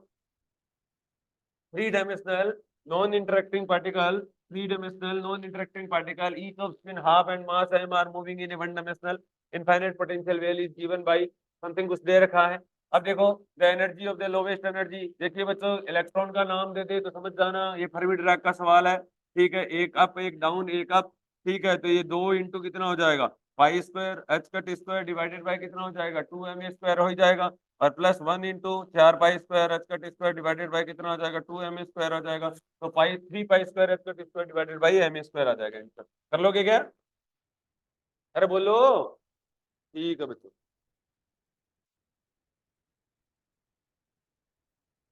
three-dimensional non-interacting particle, three-dimensional non-interacting particle, each of spin half and mass m are moving in a one-dimensional infinite potential value is given by something, कुछ दे रखा है। अब देखो the energy of the lowest energy, देखिए बच्चों electron का नाम दे दे तो समझ जाना ये फर्मी डिराक का सवाल है। ठीक है, एक अप एक डाउन एक अप। ठीक है, तो ये 2 इंटू कितना हो जाएगा, pi square H cut square divided by कितना हो जाएगा, 2m स्क्वायर हो जाएगा, और plus 1 into 4 pi square H cut square divided by कितना हो जाएगा, 2m स्क्वायर हो जाएगा, तो 3 pi square H cut square divided by m square आ जाएगा। आंसर कर लोगे क्या? अरे बोलो। ठीक है बच्चों,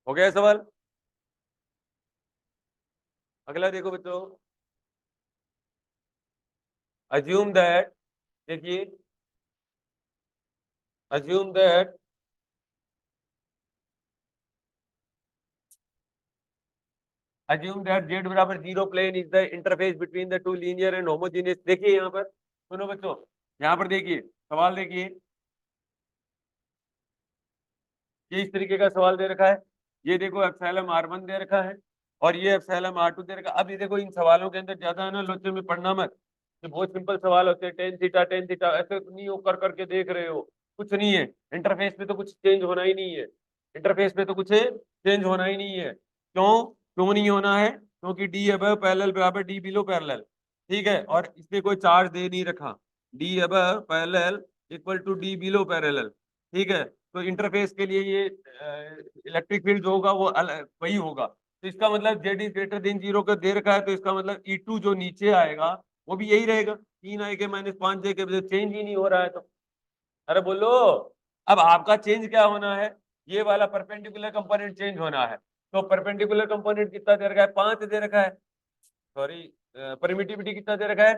हो गया सवाल। अगला देखो बच्चों, अज्यूम दैट, देखिए assume that assume that z बराबर 0 plane is the interface between the two linear and homogeneous। देखिए यहाँ पर सुनो बच्चों, यहाँ पर देखिए सवाल, देखिए ये इस तरीके का सवाल दे रखा है, ये देखो एप्सिलॉन r1 दे रखा है और ये एप्सिलॉन r2 दे रखा है। अब ये देखो इन सवालों के अंदर ज्यादा है ना लोचन में पढ़ना मत, ये बहुत सिंपल सवाल होते हैं, टेन थीटा ऐसे तो नहीं हो कर करके देख रहे हो, कुछ नहीं है, इंटरफेस पे तो कुछ चेंज होना ही नहीं है, इंटरफेस पे तो कुछ चेंज होना ही नहीं है। क्यों क्यों नहीं होना है? क्योंकि डी अबव पैरेलल बराबर डी बिलो पैरेलल। ठीक है, और इसने कोई चार्ज दे नहीं रखा, d above parallel equal to d below parallel. ठीक है, तो इंटरफेस के लिए ये इलेक्ट्रिक फील्ड जो होगा वो वही होगा, तो इसका मतलब जेड इज ग्रेटर देन 0 का दे रखा है, तो इसका मतलब E2 जो नीचे आएगा वो भी यही रहेगा, 3i के माइनस 5j के वजह चेंज ही नहीं हो रहा है। तो अरे बोलो, अब आपका चेंज क्या होना है, ये वाला परपेंडिकुलर कंपोनेंट चेंज होना है। तो परपेंडिकुलर कंपोनेंट कितना दे रखा है, 5 दे रखा है, सॉरी परमिटिविटी कितना दे रखा है,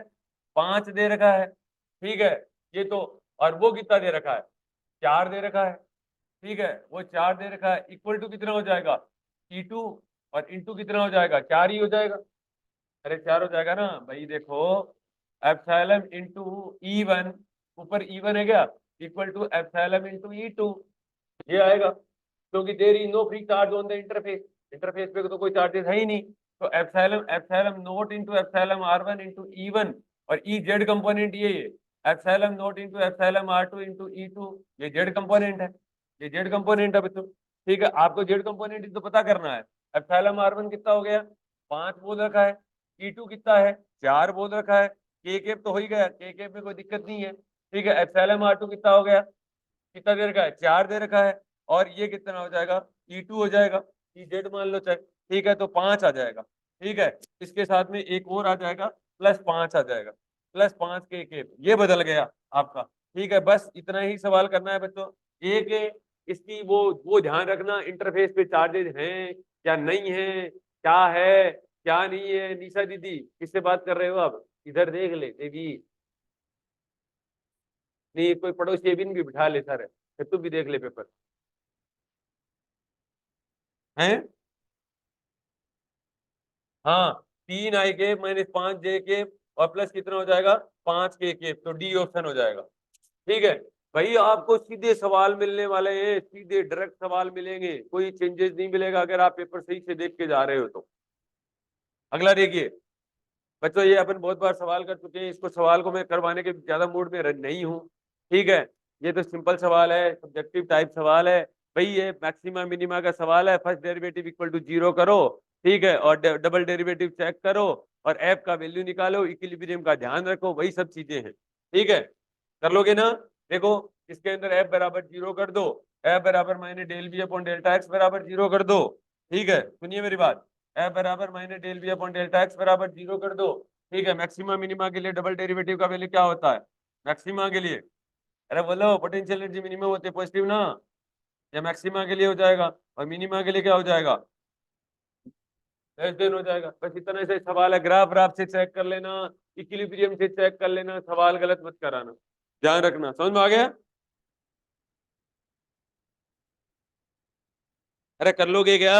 5 दे रखा है। ठीक है, ये तो, और वो कितना दे रखा है, 4 दे रखा है। ठीक है, वो 4 दे रखा है, इक्वल टू कितना हो जाएगा, E2, और इंटू कितना हो जाएगा, 4 ही हो जाएगा। अरे 4 हो जाएगा ना भाई, देखो एप्सिलॉन इंटू E1, ऊपर E1 है क्या, equal to epsilon into E2, ये आएगा, क्योंकि there is no free charge on the interface, interface पे तो कोई चार्जेस है ही नहीं, तो epsilon epsilon naught into epsilon R1 into E1, और ई जेड कंपोनेंट ये epsilon naught into epsilon R2 into E2, ये जेड कंपोनेंट है, ये जेड कंपोनेंट है बच्चों। ठीक है, आपको जेड कंपोनेंट तो पता करना है, एप्सिलॉन R1 कितना हो गया, 5 बोल रखा है, E2 कितना है, 4 बोल रखा है, के केप तो हो ही गया, के केप में कोई दिक्कत नहीं है। ठीक है, एप्सिलॉन R2 कितना हो गया, कितना दे रखा है, 4 दे रखा है, और ये कितना हो जाएगा, E2 हो जाएगा, ई जेड मान लो चाहे। ठीक है, तो 5 आ जाएगा। ठीक है, इसके साथ में एक और आ जाएगा, +5 आ जाएगा, +5 के ये बदल गया आपका। ठीक है, बस इतना ही सवाल करना है बच्चों। एक इसकी वो ध्यान रखना, इंटरफेस पे चार्जेस हैं या नहीं है, क्या है क्या नहीं है। निशा दीदी किससे बात कर रहे हो आप, इधर देख ले देवी, नहीं कोई पड़ोसी एविन भी बिठा ले सर, तू भी देख ले पेपर हैं। हाँ, 3i माइनस 5j और प्लस कितना हो जाएगा, 5k, तो डी ऑप्शन हो जाएगा। ठीक है भाई, आपको सीधे सवाल मिलने वाले हैं, सीधे डायरेक्ट सवाल मिलेंगे, कोई चेंजेस नहीं मिलेगा अगर आप पेपर सही से देख के जा रहे हो तो। अगला देखिए बच्चों, ये अपन बहुत बार सवाल कर चुके हैं, इसको सवाल को मैं करवाने के ज्यादा मूड में नहीं हूँ। ठीक है, ये तो सिंपल सवाल है, सब्जेक्टिव टाइप सवाल है भाई, ये मैक्सिमा मिनिमा का सवाल है, फर्स्ट डेरिवेटिव इक्वल टू 0 करो। ठीक है, और डबल डेरिवेटिव चेक करो, और एफ का वैल्यू निकालो, इक्विलिब्रियम का ध्यान रखो, वही सब चीजें हैं। ठीक है, कर लोगे ना? देखो इसके अंदर एफ बराबर 0 कर दो, एफ बराबर minus del b upon delta x बराबर 0 कर दो। ठीक है, सुनिए मेरी बात, एफ बराबर minus del b upon delta x बराबर 0 कर दो। ठीक है, मैक्सिमा मिनिमा के लिए डबल डेरिवेटिव का वैल्यू क्या होता है मैक्सिमा के लिए? अरे बोलो, पोटेंशियल एनर्जी मिनिमम होते हैं पॉजिटिव ना, या मैक्सिमा के लिए हो जाएगा और मिनिमा के लिए क्या हो जाएगा, लेस देन हो जाएगा। बस इतना से सवाल है, ग्राफ ग्राफ से चेक कर लेना, इक्विलिब्रियम से चेक कर लेना, सवाल गलत मत कराना, ध्यान रखना। समझ में आ गया? अरे कर लोगे क्या?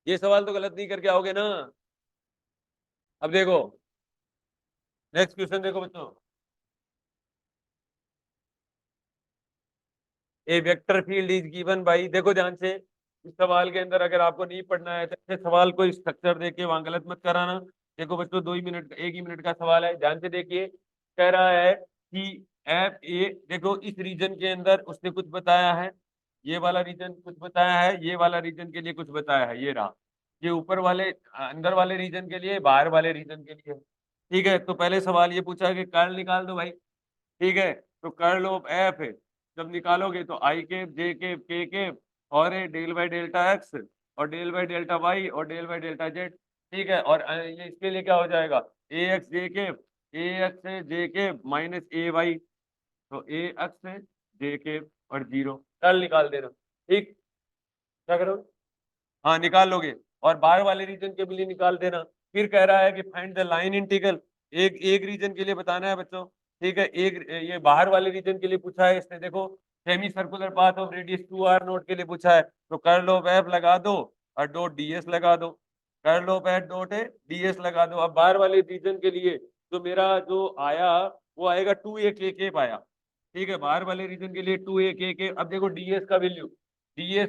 ये सवाल तो गलत नहीं करके आओगे ना। अब देखो, नेक्स्ट क्वेश्चन देखो बच्चों, a vector field is given by, देखो ध्यान से, इस सवाल के अंदर अगर आपको नहीं पढ़ना है तो ऐसे सवाल को स्ट्रक्चर देके वहां गलत मत कराना। देखो बच्चों, 2 ही मिनट, 1 ही मिनट का सवाल है, ध्यान से देखिए। कह रहा है कि एफ ए, देखो इस रीजन के अंदर उसने कुछ बताया है, ये वाला रीजन कुछ बताया है, ये वाला रीजन के लिए कुछ बताया है, ये रहा, ये ऊपर वाले अंदर वाले रीजन के लिए, बाहर वाले रीजन के लिए। ठीक है, तो पहले सवाल ये पूछा कि कर्ल निकाल दो भाई। ठीक है, तो कर्ल ऑफ एफ है, जब निकालोगे तो आई के जे के और ए डेल बाई डेल्टा एक्स और डेल बाई डेल्टा वाई और डेल बाई डेल्टा जेड। ठीक है, और ये इसके लिए क्या हो जाएगा, ए एक्स जे के माइनस ए वाई, तो ए एक्स जे के और 0, कर्ल निकाल देना। ठीक, क्या करो, हाँ निकाल लोगे, और बाहर वाले रीजन के लिए निकाल देना। फिर कह रहा है कि फाइंड द लाइन इंटीग्रल, एक एक रीजन के लिए बताना है बच्चों। ठीक है, एक ये बाहर वाले रीजन के लिए पूछा है इसने, देखो semi circular path of radius 2r note के लिए पूछा है, तो कर्ल ऑफ एफ लगा दो और डॉट डीएस लगा दो, कर्ल ऑफ एफ डॉट है डीएस लगा दो। अब बाहर वाले रीजन के लिए तो मेरा जो आया वो आएगा 2a के आया। ठीक है, बाहर वाले रीजन के लिए 2a के। अब देखो डीएस का वैल्यू, ये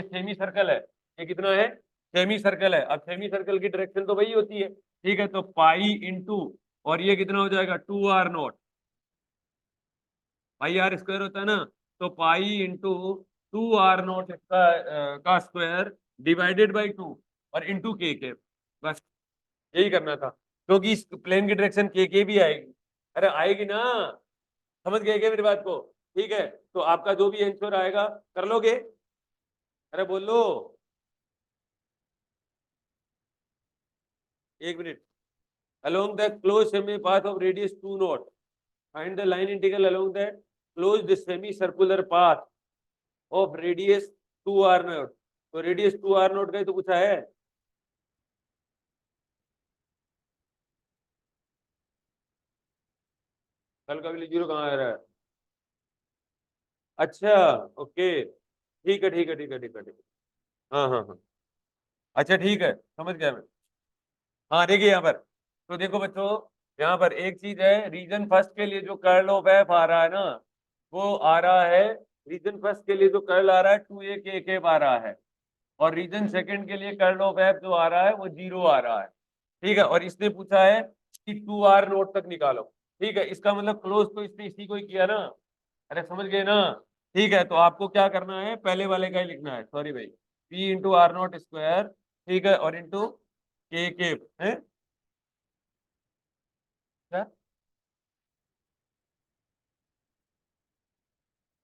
सेमी सर्कल है, ये कितना है, सेमी सर्कल है। अब सेमी सर्कल की डायरेक्शन तो वही होती है। ठीक है, तो पाई इंटू, और ये कितना हो जाएगा 2r0, पाई आर स्क्वायर होता है ना, तो पाई इंटू 2r0 का स्क्वायर डिवाइडेड बाई 2 और इंटू के, बस यही करना था, क्योंकि इस प्लेन की डायरेक्शन के भी आएगी। अरे आएगी ना, समझ गए क्या मेरी बात को? ठीक है, तो आपका जो भी आंसर आएगा कर लोगे। अरे बोलो, 1 minute. along the closed semi path of radius 2 naught, find the line integral along the closed semicircular path of radius 2r naught। तो रेडियस 2r naught का ही तो पूछा है। कल का भी 0 कहाँ आ रहा है? अच्छा, ओके, ठीक है ठीक है ठीक है ठीक है ठीक है, हाँ हाँ हाँ, अच्छा ठीक है, समझ गया मैं। हाँ देखिए यहाँ पर, तो देखो बच्चों, यहाँ पर एक चीज है, रीजन फर्स्ट के लिए जो कर्ल ऑफ एफ आ रहा है ना, वो आ रहा है, रीजन फर्स्ट के लिए जो कर्ल आ रहा है 2a के आ रहा है, और रीजन सेकंड के लिए कर्ल ऑफ एफ जो आ रहा है वो 0 आ रहा है। ठीक है, और इसने पूछा है कि 2r नोट तक निकालो। ठीक है, इसका मतलब क्लोज तो इसने इसी को ही किया ना, अरे समझ गए ना? ठीक है, तो आपको क्या करना है, पहले वाले का ही लिखना है, सॉरी भाई, p into r naught square, ठीक है, और इंटू के है क्या,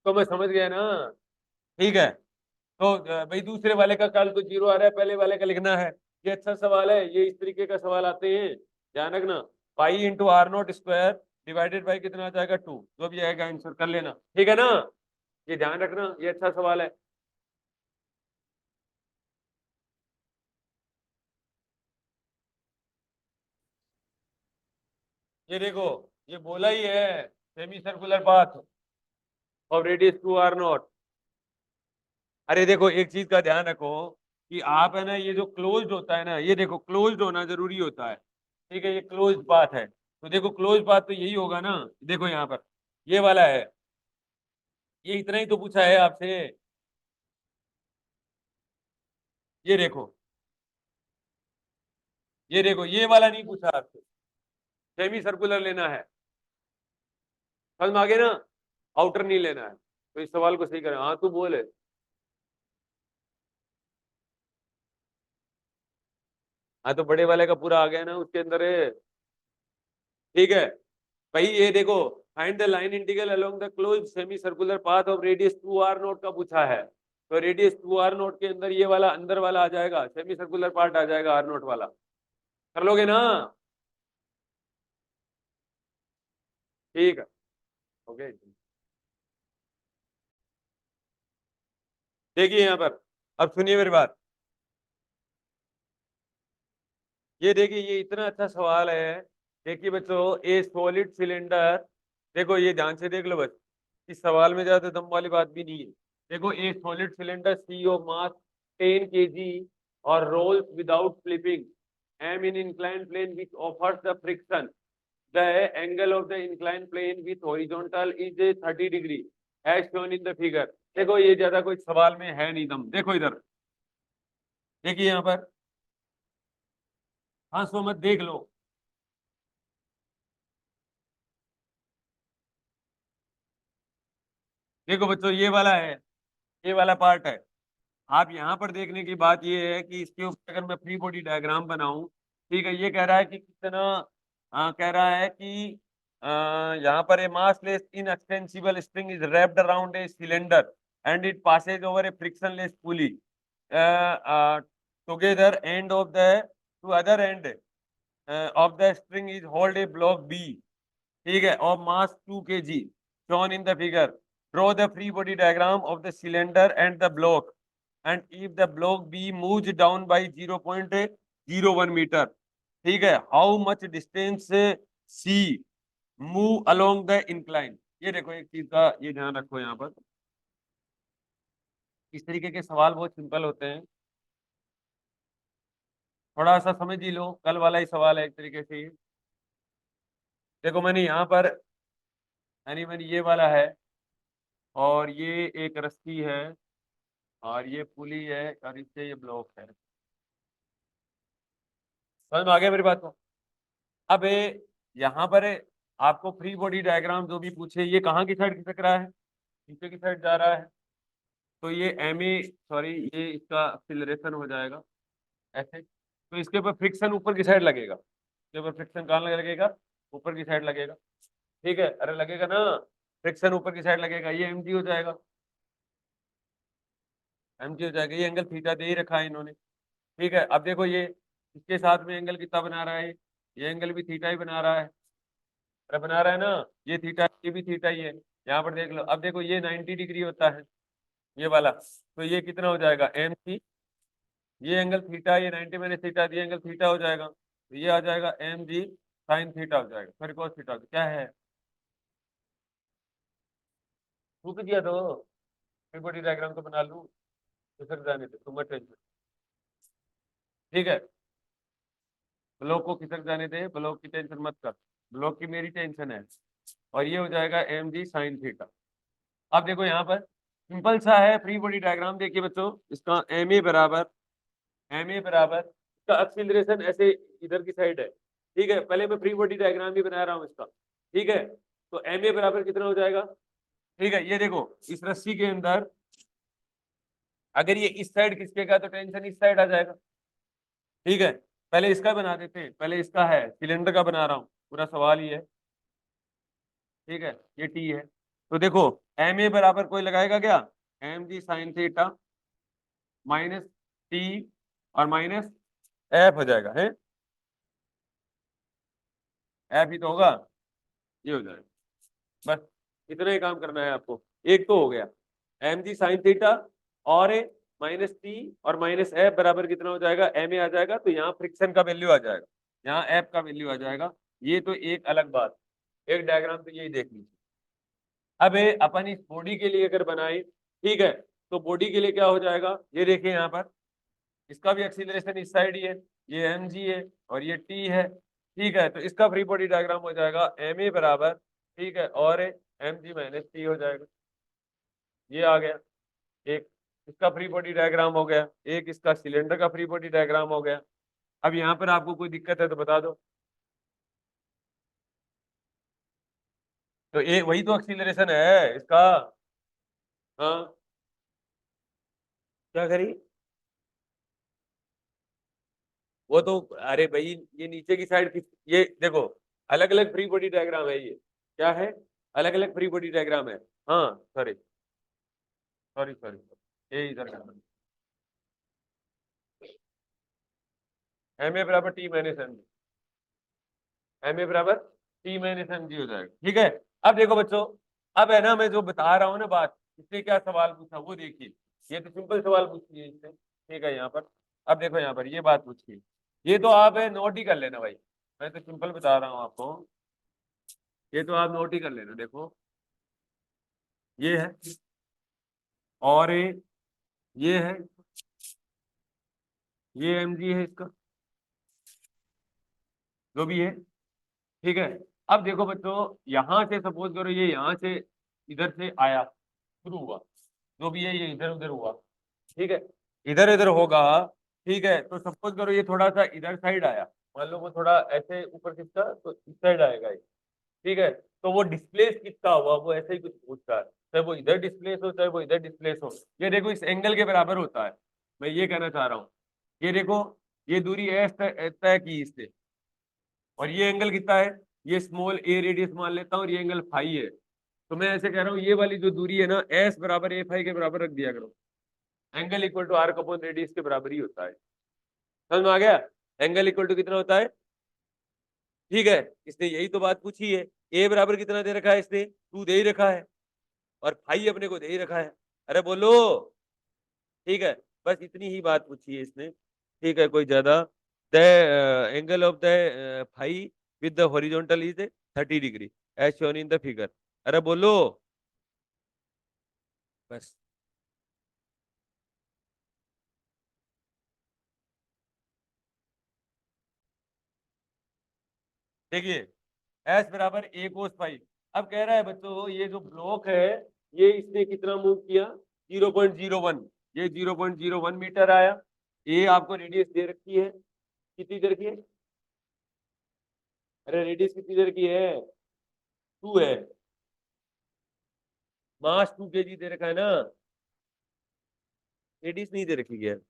तो मैं समझ गया ना। ठीक है, तो भाई दूसरे वाले का कर्ल तो 0 आ रहा है, पहले वाले का लिखना है। ये अच्छा सवाल है, ये इस तरीके का सवाल आते हैं, ध्यान रखना। Pi into r naught square divided by कितना आ जाएगा 2, जो भी आएगा आंसर कर लेना। ठीक है ना, ये ध्यान रखना, ये अच्छा सवाल है। ये देखो, ये बोला ही है, semi circular path of radius 2r0। अरे देखो, एक चीज का ध्यान रखो कि आप है ना, ये जो क्लोज्ड होता है ना, ये देखो क्लोज्ड होना जरूरी होता है। ठीक है, ये क्लोज्ड पाथ है, तो देखो क्लोज्ड पाथ तो यही होगा ना, देखो यहाँ पर ये वाला है, ये इतना ही तो पूछा है आपसे। ये देखो, ये देखो, ये वाला नहीं पूछा आपसे, सेमी सर्कुलर लेना है, समझ में आ गया ना, आउटर नहीं लेना है। तो इस सवाल को सही करें, हाँ तू बोले। हाँ, तो बड़े वाले का पूरा आ गया ना उसके अंदर है। ठीक है भाई, ये देखो, find the line integral along the closed semi circular path of radius 2r0 का पूछा है। तो रेडियस 2r0 के अंदर ये वाला अंदर वाला आ जाएगा, सेमी सर्कुलर पार्ट आ जाएगा r0 वाला। कर लोगे ना? ठीक है, ओके। देखिए यहाँ पर, अब सुनिए मेरी बात। ये देखिए, ये इतना अच्छा सवाल है। देखिए बच्चों, ए सॉलिड सिलेंडर, देखो ये ध्यान से देख लो बस, इस सवाल में ज्यादा दम वाली बात भी नहीं है। देखो, a solid cylinder c of mass 10 kg और rolls without slipping m in incline plane which offers the friction, the angle of the incline plane with horizontal is 30 degree as shown in the figure. देखो ये ज्यादा कोई सवाल में है नहीं दम। देखो इधर, देखिए यहाँ पर, हाँ सो मत, देख लो। देखो बच्चों, ये वाला है, ये वाला पार्ट है। आप यहाँ पर देखने की बात ये है कि इसके ऊपर अगर मैं फ्री बॉडी डायग्राम बनाऊं, ठीक है, ये कह रहा है कि कितना, कह रहा है कि यहाँ पर a massless inextensible spring is wrapped around a cylinder and it passes over a frictionless pulley together end of the two other end of the spring is hold a block B, ठीक है, of mass 2 kg shown in the figure. Draw the free body diagram of the cylinder and the block, and if the block B moves down by 0.01 meter, ठीक है, how much distance C move along the incline? ये देखो, एक चीज का ये ध्यान रखो यहाँ पर, इस तरीके के सवाल बहुत सिंपल होते हैं, थोड़ा सा समझ ही लो, कल वाला ही सवाल है एक तरीके से ये। देखो मैंने यहाँ पर, यानी मैंने ये वाला है, और ये एक रस्सी है, और ये पुली है, और इससे ये ब्लॉक है। समझ में आ गया मेरी बात को? अब यहाँ पर आपको फ्री बॉडी डायग्राम जो भी पूछे, ये कहाँ की साइड खिसक रहा है? नीचे की साइड जा रहा है। तो ये एम ए, सॉरी, ये इसका एक्सीलरेशन हो जाएगा ऐसे। तो इसके ऊपर फ्रिक्शन ऊपर की साइड लगेगा, इसके ऊपर फ्रिक्शन कहाँ लगेगा? ऊपर की साइड लगेगा। ठीक है, अरे लगेगा ना, फ्रिक्शन ऊपर की साइड लगेगा, ये एम जी हो जाएगा, एम जी हो जाएगा। ये एंगल थीटा दे ही रखा है इन्होंने। ठीक है, अब देखो ये इसके साथ में एंगल कितना बना रहा है? ये एंगल भी थीटा ही बना रहा है। अरे बना रहा है ना, ये थीटा, ये भी थीटा ही है। यहाँ पर देख लो, अब देखो ये 90 डिग्री होता है, ये वाला, तो ये कितना हो जाएगा? एम सी, ये एंगल थीटा, ये 90 मैंने थीटा दिया, एंगल थीटा हो जाएगा, तो ये आ जाएगा एम जी साइन थीटा हो जाएगा, सॉरी कॉस थीटा। क्या है? रुक दिया तो फिर बड़ी डायग्राम तो बना लूँ, तो फिर जाने दे, तुम मत टेंशन। ठीक है, ब्लॉक को खिसक जाने दे, ब्लॉक की टेंशन मत कर, ब्लॉक की मेरी टेंशन है। और ये हो जाएगा एम जी साइन थीटा। अब देखो यहाँ पर सिंपल सा है फ्री बॉडी डायग्राम, देखिए बच्चों, इसका एम ए बराबर, एम ए बराबर, इसका एक्सीलरेशन ऐसे इधर की साइड है। ठीक है, पहले मैं फ्री बॉडी डायग्राम भी बना रहा हूँ इसका। ठीक है, तो एम ए बराबर कितना हो जाएगा? ठीक है, ये देखो, इस रस्सी के अंदर अगर ये इस साइड खिसकेगा तो टेंशन इस साइड आ जाएगा। ठीक है, पहले इसका बना देते हैं, पहले इसका है, सिलेंडर का बना रहा हूँ, पूरा सवाल ही है। ठीक है, ये टी है, तो देखो एम ए बराबर कोई लगाएगा क्या? M g sine theta minus t और माइनस एफ हो जाएगा, है एफ ही तो होगा, ये हो जाएगा। बस इतना ही काम करना है आपको, एक तो हो गया, एम जी साइन थीटा और ए माइनस टी और माइनस एफ बराबर कितना हो जाएगा? एम ए आ जाएगा, तो यहाँ फ्रिक्शन का वैल्यू आ जाएगा, यहाँ एफ का वैल्यू आ जाएगा। ये तो एक अलग बात, एक डायग्राम तो यही देख लीजिए। अब अपन इस बॉडी के लिए अगर बनाए, ठीक है, तो बॉडी के लिए क्या हो जाएगा? ये देखिए यहाँ पर, इसका भी एक्सीलरेशन इस साइड ही है, ये एम जी है और ये टी है। ठीक है, तो इसका फ्री बॉडी डायग्राम हो जाएगा एम ए बराबर, ठीक है, और एम जी माइनस टी हो जाएगा। ये आ गया एक, इसका फ्री बॉडी डायग्राम हो गया, एक इसका सिलेंडर का फ्री बॉडी डायग्राम हो गया। अब यहाँ पर आपको कोई दिक्कत है तो बता दो। तो ये वही तो एक्सीलरेशन है इसका। हाँ, क्या करी? वो तो, अरे भाई, ये नीचे की साइड, ये देखो, अलग अलग फ्री बॉडी डायग्राम है ये, क्या है, अलग अलग फ्री बॉडी डायग्राम है। हाँ सॉरी सॉरी सॉरी, ये इधर करना, एम ए बराबर t minus m g, m a बराबर टी माइनस एम जी हो जाएगा। ठीक है, अब देखो बच्चों, अब है ना मैं जो बता रहा हूँ ना बात, इसने क्या सवाल पूछा वो देखिए, ये तो सिंपल सवाल पूछी है इसने, ठीक है यहाँ पर। अब देखो यहाँ पर ये बात पूछी है, ये तो आप नोट ही कर लेना भाई, मैं तो सिंपल बता रहा हूँ आपको, ये तो आप नोट ही कर लेना। देखो ये है, और ये है, ये एम जी है इसका, जो भी है। ठीक है, अब देखो बच्चों, यहां से सपोज करो ये यहाँ से इधर से आया, शुरू हुआ, जो भी है ये इधर उधर हुआ, ठीक है, इधर इधर होगा। ठीक है, तो सपोज करो ये थोड़ा सा इधर साइड आया, मान लो वो थोड़ा ऐसे ऊपर खिसका तो इस साइड आएगा ये। ठीक है, तो वो डिस्प्लेस कितना हुआ वो ऐसे ही कुछ पूछता है, चाहे वो इधर डिस्प्लेस हो चाहे वो इधर डिस्प्लेस हो, ये देखो इस एंगल के बराबर होता है, मैं ये कहना चाह रहा हूँ। ये देखो, ये दूरी एस तय की इससे, और ये एंगल कितना है, ये स्मॉल ए रेडियस मान लेता हूँ और ये एंगल फाई है। तो मैं ऐसे कह रहा हूँ ये वाली जो दूरी है ना, एस बराबर ए फाई के बराबर रख दिया करो, angle equal to r upon radius के बराबर ही होता है। समझ में आ गया, एंगल इक्वल टू कितना होता है। ठीक है, इसने यही तो बात पूछी है, ए बराबर कितना दे रखा है इसने, 2 दे ही रखा है, और फाई अपने को दे ही रखा है। अरे बोलो, ठीक है, बस इतनी ही बात पूछी है इसने। ठीक है, कोई ज्यादा, the angle of the phi with the horizontal is 30 degree as shown in the figure. अरे बोलो, बस। देखिए एस बराबर ए कोस फाई, अब कह रहा है बच्चों ये जो ब्लॉक है ये इसने कितना मूव किया, 0.01, ये 0.01 मीटर आया। ए आपको रेडियस दे रखी है, कितनी दे रखी है, अरे रेडियस कितनी दे रखी है, 2 है, मास 2 kg दे रखा है ना, रेडियस नहीं दे रखी है।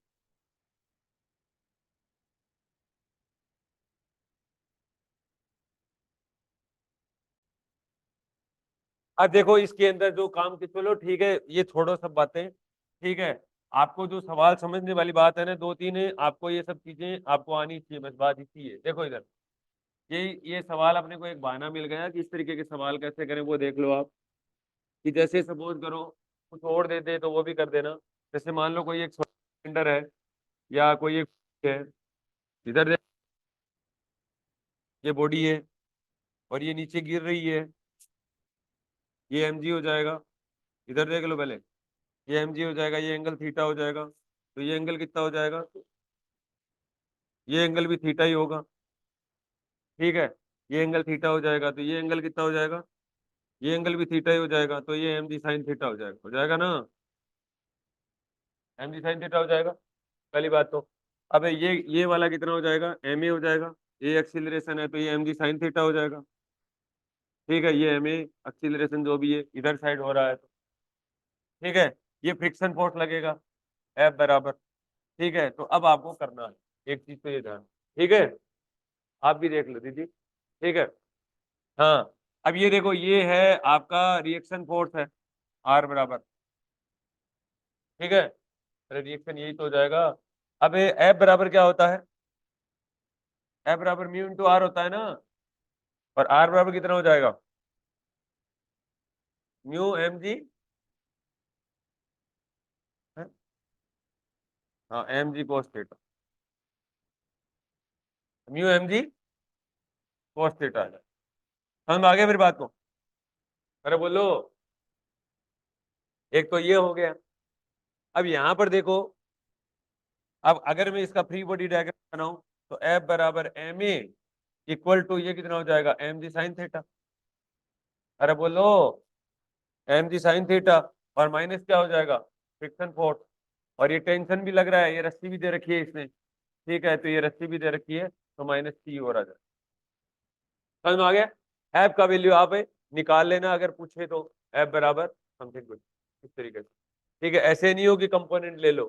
अब देखो इसके अंदर जो काम के, चलो ठीक है ये छोड़ो सब बातें। ठीक है, आपको जो सवाल समझने वाली बात है ना, 2-3 है, आपको ये सब चीजें आपको आनी चाहिए, बस बात इसी है। देखो इधर ये सवाल अपने को एक बहाना मिल गया कि इस तरीके के सवाल कैसे करें, वो देख लो आप, कि जैसे सपोज करो कुछ और दे दे तो वो भी कर देना। जैसे मान लो कोई एक सिलेंडर है या कोई एक है, इधर देख, ये बॉडी है और ये नीचे गिर रही है, ये एम जी हो जाएगा। इधर देख लो पहले, ये एम जी हो जाएगा, ये एंगल थीटा हो जाएगा, तो ये एंगल कितना हो जाएगा, ये एंगल भी थीटा ही होगा। ठीक है, ये एंगल थीटा हो जाएगा तो ये एंगल कितना हो जाएगा, ये एंगल भी थीटा ही हो जाएगा, तो ये एम जी साइन थीटा हो जाएगा ना, एम जी साइन थीटा हो जाएगा। पहली बात तो, अब ये वाला कितना हो जाएगा, एम ए हो जाएगा, ये एक्सीलरेशन है तो ये एम जी साइन थीटा हो जाएगा। ठीक है, ये एम ए एक्सीलरेशन जो भी है इधर साइड हो रहा है तो, ठीक है, ये फ्रिक्शन फोर्स लगेगा एफ बराबर। ठीक है, तो अब आपको करना है एक चीज तो ये ध्यान, ठीक है, आप भी देख लो दीदी। ठीक है, हाँ, अब ये देखो ये है आपका रिएक्शन फोर्स है, आर बराबर। ठीक है, रिएक्शन यही तो हो जाएगा। अब एफ बराबर क्या होता है, एफ बराबर म्यू इंटू आर होता है ना, और आर बराबर कितना हो जाएगा, म्यू एम जी, हाँ m g cos theta, mu m g cos theta है। समझ में आ गया मेरी बात को, अरे बोलो, एक तो ये हो गया। अब यहां पर देखो, अब अगर मैं इसका फ्री बॉडी डायग्राम बनाऊं तो एफ बराबर एम ए इक्वल टू ये कितना हो जाएगा, एम जी साइन थीटा। अरे बोलो, एम जी साइन थीटा, और माइनस क्या हो जाएगा, फ्रिक्शन फोर्स, और ये टेंशन भी लग रहा है, ये रस्सी भी दे रखी है इसने। ठीक है, तो ये रस्सी भी दे रखी है तो माइनस टी हो रहा है। समझ में आ गया, एफ का वैल्यू आप निकाल लेना अगर पूछे तो, एफ बराबर समथिंग कुछ इस तरीके से। ठीक है, ऐसे नहीं हो कि कंपोनेंट ले लो,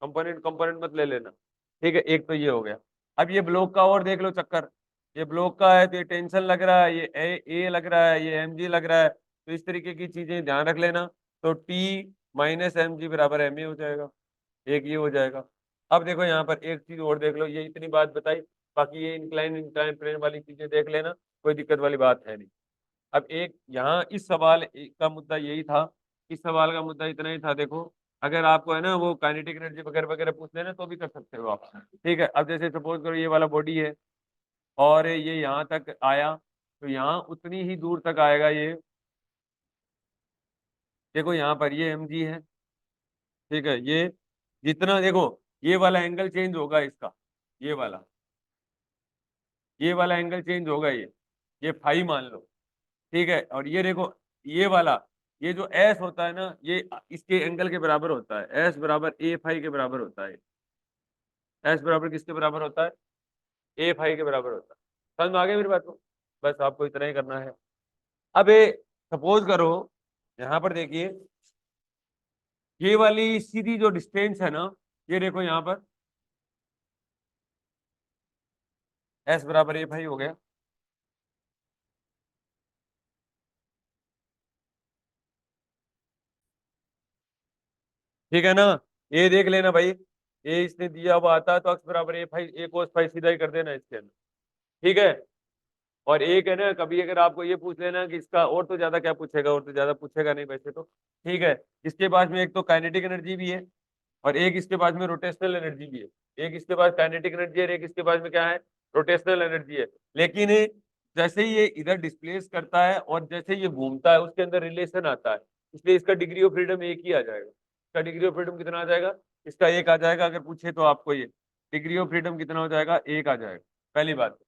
कंपोनेंट कंपोनेंट मत ले लेना। ठीक है, एक तो ये हो गया। अब ये ब्लॉक का और देख लो चक्कर, ये ब्लॉक का है तो ये टेंशन लग रहा है, ये ए लग रहा है, ये mg लग रहा है, तो इस तरीके की चीजें ध्यान रख लेना। तो T माइनस mg बराबर ma हो जाएगा, एक ये हो जाएगा। अब देखो यहाँ पर एक चीज और देख लो, ये इतनी बात बताई, बाकी ये इंक्लाइन इंक्लाइन प्लेन वाली चीजें देख लेना, कोई दिक्कत वाली बात है नहीं। अब एक यहाँ इस सवाल का मुद्दा यही था, इस सवाल का मुद्दा इतना ही था, देखो अगर आपको है ना वो काइनेटिक एनर्जी वगैरह वगैरह पूछ लेना तो भी कर सकते हो आप। ठीक है, अब जैसे सपोज करो ये वाला बॉडी है और ये यहाँ तक आया, तो यहाँ उतनी ही दूर तक आएगा ये। देखो यहाँ पर ये mg है, ठीक है, ये जितना देखो ये वाला एंगल चेंज होगा इसका, ये वाला, ये वाला एंगल चेंज होगा, ये फाई मान लो। ठीक है, और ये देखो ये वाला, ये जो एस होता है ना, ये इसके एंगल के बराबर होता है, एस बराबर ए फाई के बराबर होता है। एस बराबर किसके बराबर होता है? ए फाई के बराबर होता है। समझ में आ गया मेरी बात को? बस आपको इतना ही करना है। अब सपोज करो यहाँ पर देखिए, ये वाली सीधी जो डिस्टेंस है ना, ये देखो यहाँ पर एस बराबर ए फाई हो गया। ठीक है ना? ये देख लेना भाई, ये इसने दिया हुआ आता है तो अक्स बराबर ए फाई ए कोस फाई सीधा ही कर देना इसके अंदर। ठीक है, और एक है ना, कभी अगर आपको ये पूछ लेना कि इसका और तो ज्यादा क्या पूछेगा, और तो ज्यादा पूछेगा नहीं वैसे तो। ठीक है, इसके पास में एक तो काइनेटिक एनर्जी भी है और एक इसके पास में रोटेशनल एनर्जी भी है। एक इसके पास काइनेटिक एनर्जी है, एक इसके पास में क्या है, रोटेशनल एनर्जी है। लेकिन जैसे ही ये इधर डिस्प्लेस करता है और जैसे ये घूमता है उसके अंदर रिलेशन आता है, इसलिए इसका डिग्री ऑफ फ्रीडम एक ही आ जाएगा। इसका डिग्री ऑफ फ्रीडम कितना आ जाएगा? इसका एक आ जाएगा। अगर पूछे तो आपको ये डिग्री ऑफ फ्रीडम कितना हो जाएगा? एक आ जाएगा, पहली बात।